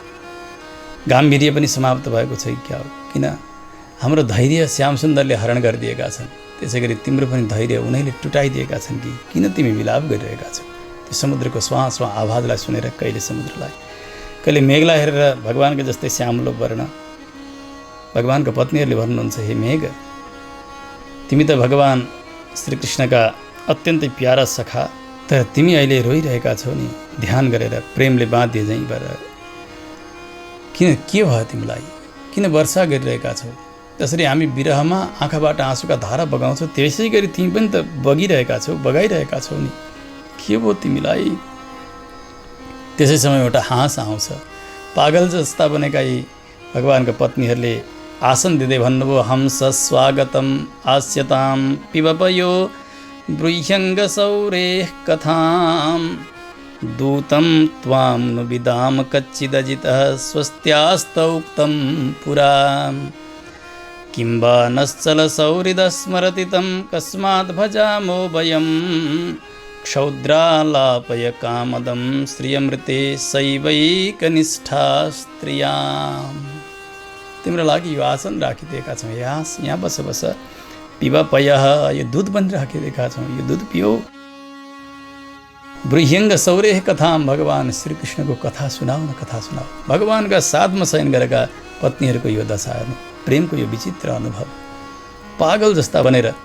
गाम्भीर्य पनि समाप्त भएको छ कि क्या हो? किन? हाम्रो धैर्य श्याम सुन्दरले हरण गरिदिएका छन्, त्यसै गरी तिम्रो पनि धैर्य उनीहरूले टुटाइदिएका छन् कि? किन तिमी विलाप गरिरहेका छौ? त्यो समुद्रको स्वाहा स्वाहा आवाजलाई सुनेर कहिले समुद्रलाई, कहिले मेघलाई हेरेर भगवानको जस्तै श्यामलो वर्ण भगवानको पत्नीहरूले भन्नुहुन्छ, हे मेघ, तिमी त भगवान श्रीकृष्णका अत्यन्तै प्यारा सखा, तर तिमी अहिले रोइरहेका छौ नि, ध्यान गरेर प्रेमले बाँधिए झैँ भएर। किन, के भयो तिमीलाई? किन वर्षा गरिरहेका छौ? जसरी हामी विरहमा आँखाबाट आँसुका धारा बगाउँछौ त्यसै गरी तिमी पनि त बगाइरहेका छौ नि, के भयो तिमीलाई? त्यसै समय एउटा हाँस आउँछ। पागल जस्ता बनेका यी भगवानको पत्नीहरूले आसन दिँदै भन्नुभयो, हंस स्वागतम आस्यताम पिबपयो ब्रूह्यङ्गसौरेः कथां दूतं त्वां नु विदाम कच्चिदजितः स्वस्त्यास्तौक्तं पुरा किं वा नश्चलसौहृदस्मरति तं कस्माद् भजामो वयं क्षौद्रालापय कामदं श्रियमृते शैवैकनिष्ठा स्त्रियाम्। तिम्रो लागि यो आसन राखिदिएका छौँ, यहाँ बस पिब पयः, यो दुध पनि राखिदिएका छौँ, यो दुध पियो। ब्रूह्यङ्ग सौरेह कथाम, भगवान श्रीकृष्णको कथा सुनाऊ न, कथा सुनाऊ। भगवानका साथमा शयन गरेका पत्नीहरूको यो दशा हेर्नु, प्रेमको यो विचित्र अनुभव। पागल जस्ता बनेर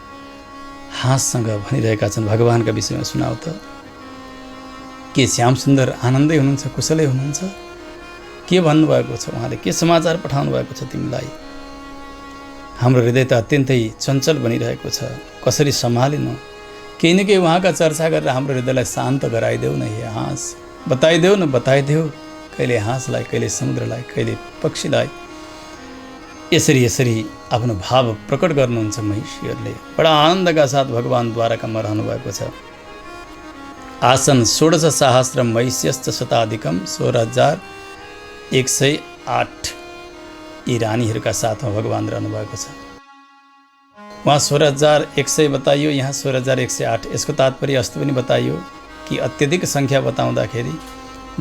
हाँससँग भनिरहेका छन्, भगवानका विषयमा सुनाऊ त। के श्याम सुन्दर आनन्दै हुनुहुन्छ, कुशलै हुनुहुन्छ? के भन्नुभएको छ उहाँले? के समाचार पठाउनु भएको छ तिमीलाई? हाम्रो हृदय त अत्यन्तै चञ्चल बनिरहेको छ, कसरी सम्हालिनु? केही न केही उहाँका चर्चा गरेर हाम्रो हृदयलाई शान्त गराइदेऊ न, हे हाँस, बताइदेऊ न, बताइदेऊ। कहिले हाँसलाई, कहिले समुद्रलाई, कहिले पक्षीलाई। यसरी आफ्नो भाव प्रकट गर्नुहुन्छ महिषीहरूले। बडा आनन्दका साथ भगवान द्वारकामा रहनुभएको छ। आसन 16 सहस्रम महिष्यश्च शताधिकम 16,108 यी रानीहरूका साथमा भगवान रहनुभएको छ। वहाँ 16,100 बताइयो, यहाँ 16,108। यसको तात्पर्य यस्तो पनि बताइयो कि अत्यधिक सङ्ख्या बताउँदाखेरि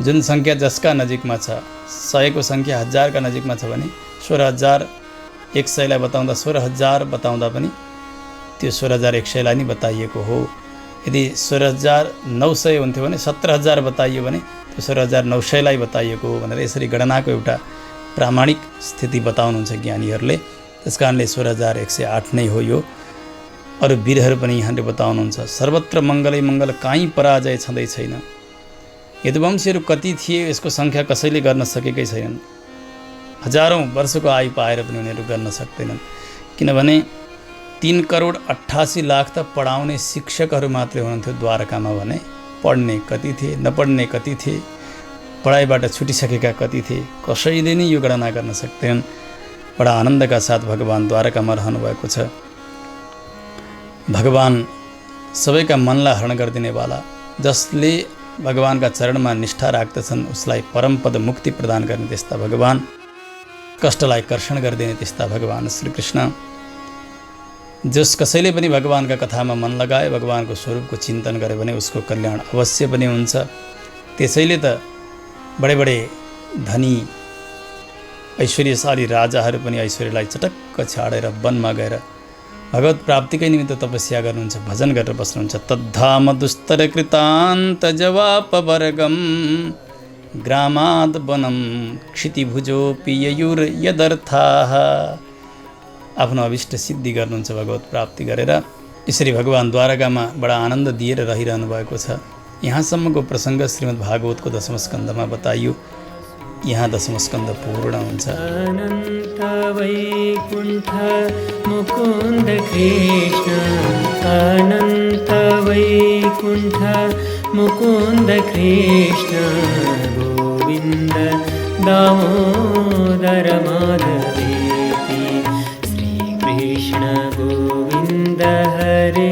जुन सङ्ख्या जसका नजिकमा छ, 100को सङ्ख्या 1000 का नजिकमा छ भने 16,100लाई बताउँदा 16,000 बताउँदा पनि त्यो 16,100लाई नै बताइएको हो। यदि 16,900 हुन्थ्यो भने 17,000 बताइयो भने त्यो 16,900लाई बताइएको हो भनेर यसरी गणनाको एउटा प्रामाणिक स्थिति बताउनुहुन्छ ज्ञानीहरूले। त्यस कारणले 16,108 नै हो यो। अरू वीरहरू पनि यहाँले बताउनुहुन्छ, सर्वत्र मङ्गलै मङ्गल, काहीँ पराजय छँदै छैन। यदुवंशीहरू कति थिए यसको सङ्ख्या कसैले गर्न सकेकै छैनन्। हजारौँ वर्षको आयु पाएर पनि उनीहरू गर्न सक्दैनन्, किनभने 3,88,00,000 त पढाउने शिक्षकहरू मात्रै हुनुहुन्थ्यो द्वारकामा भने पढ्ने कति थिए, नपढ्ने कति थिए, पढाइबाट छुटिसकेका कति थिए, कसैले नै यो गणना गर्न सक्दैनन्। बडा आनन्दका साथ भगवान द्वारकामा रहनुभएको छ। भगवान सबैका मनलाई हरण गरिदिनेवाला, जसले भगवानका चरणमा निष्ठा राख्दछन् उसलाई परमपद मुक्ति प्रदान गर्ने त्यस्ता भगवान, कष्टलाई कर्षण गरिदिने त्यस्ता भगवान श्रीकृष्ण। जस कसैले पनि भगवानका कथामा मन लगाए, भगवानको स्वरूपको चिन्तन गरे भने उसको कल्याण अवश्य पनि हुन्छ। त्यसैले त बडे बडे धनी ऐश्वर्यशाली राजाहरू पनि ऐश्वर्यलाई चटक्क छाडेर वनमा गएर भगवत प्राप्तिकै निमित्त तपस्या गर्नुहुन्छ, भजन गरेर बस्नुहुन्छ। तद्धाम दुस्तर कृतान्त जवापवर्गम ग्रामाद वनम क्षितिभुजोपि ययुर यदर्थाः। आफ्नो अभिष्ट सिद्धि गर्नुहुन्छ भगवत प्राप्ति गरेर। यसरी भगवान द्वारकामा बडा आनन्द दिएर रहिरहनु भएको छ। यहाँसम्मको प्रसङ्ग श्रीमद् भागवतको दशम स्कन्धमा बताइयो। यहाँ दशम स्कन्ध पूर्ण हुन्छ। अनन्त वैकुण्ठ मुकुन्द कृष्ण, अनन्त वैकुण्ठ मुकुन्द कृष्ण, गोविन्द दामोदर माधवेति, श्रीकृष्ण गोविन्द हरे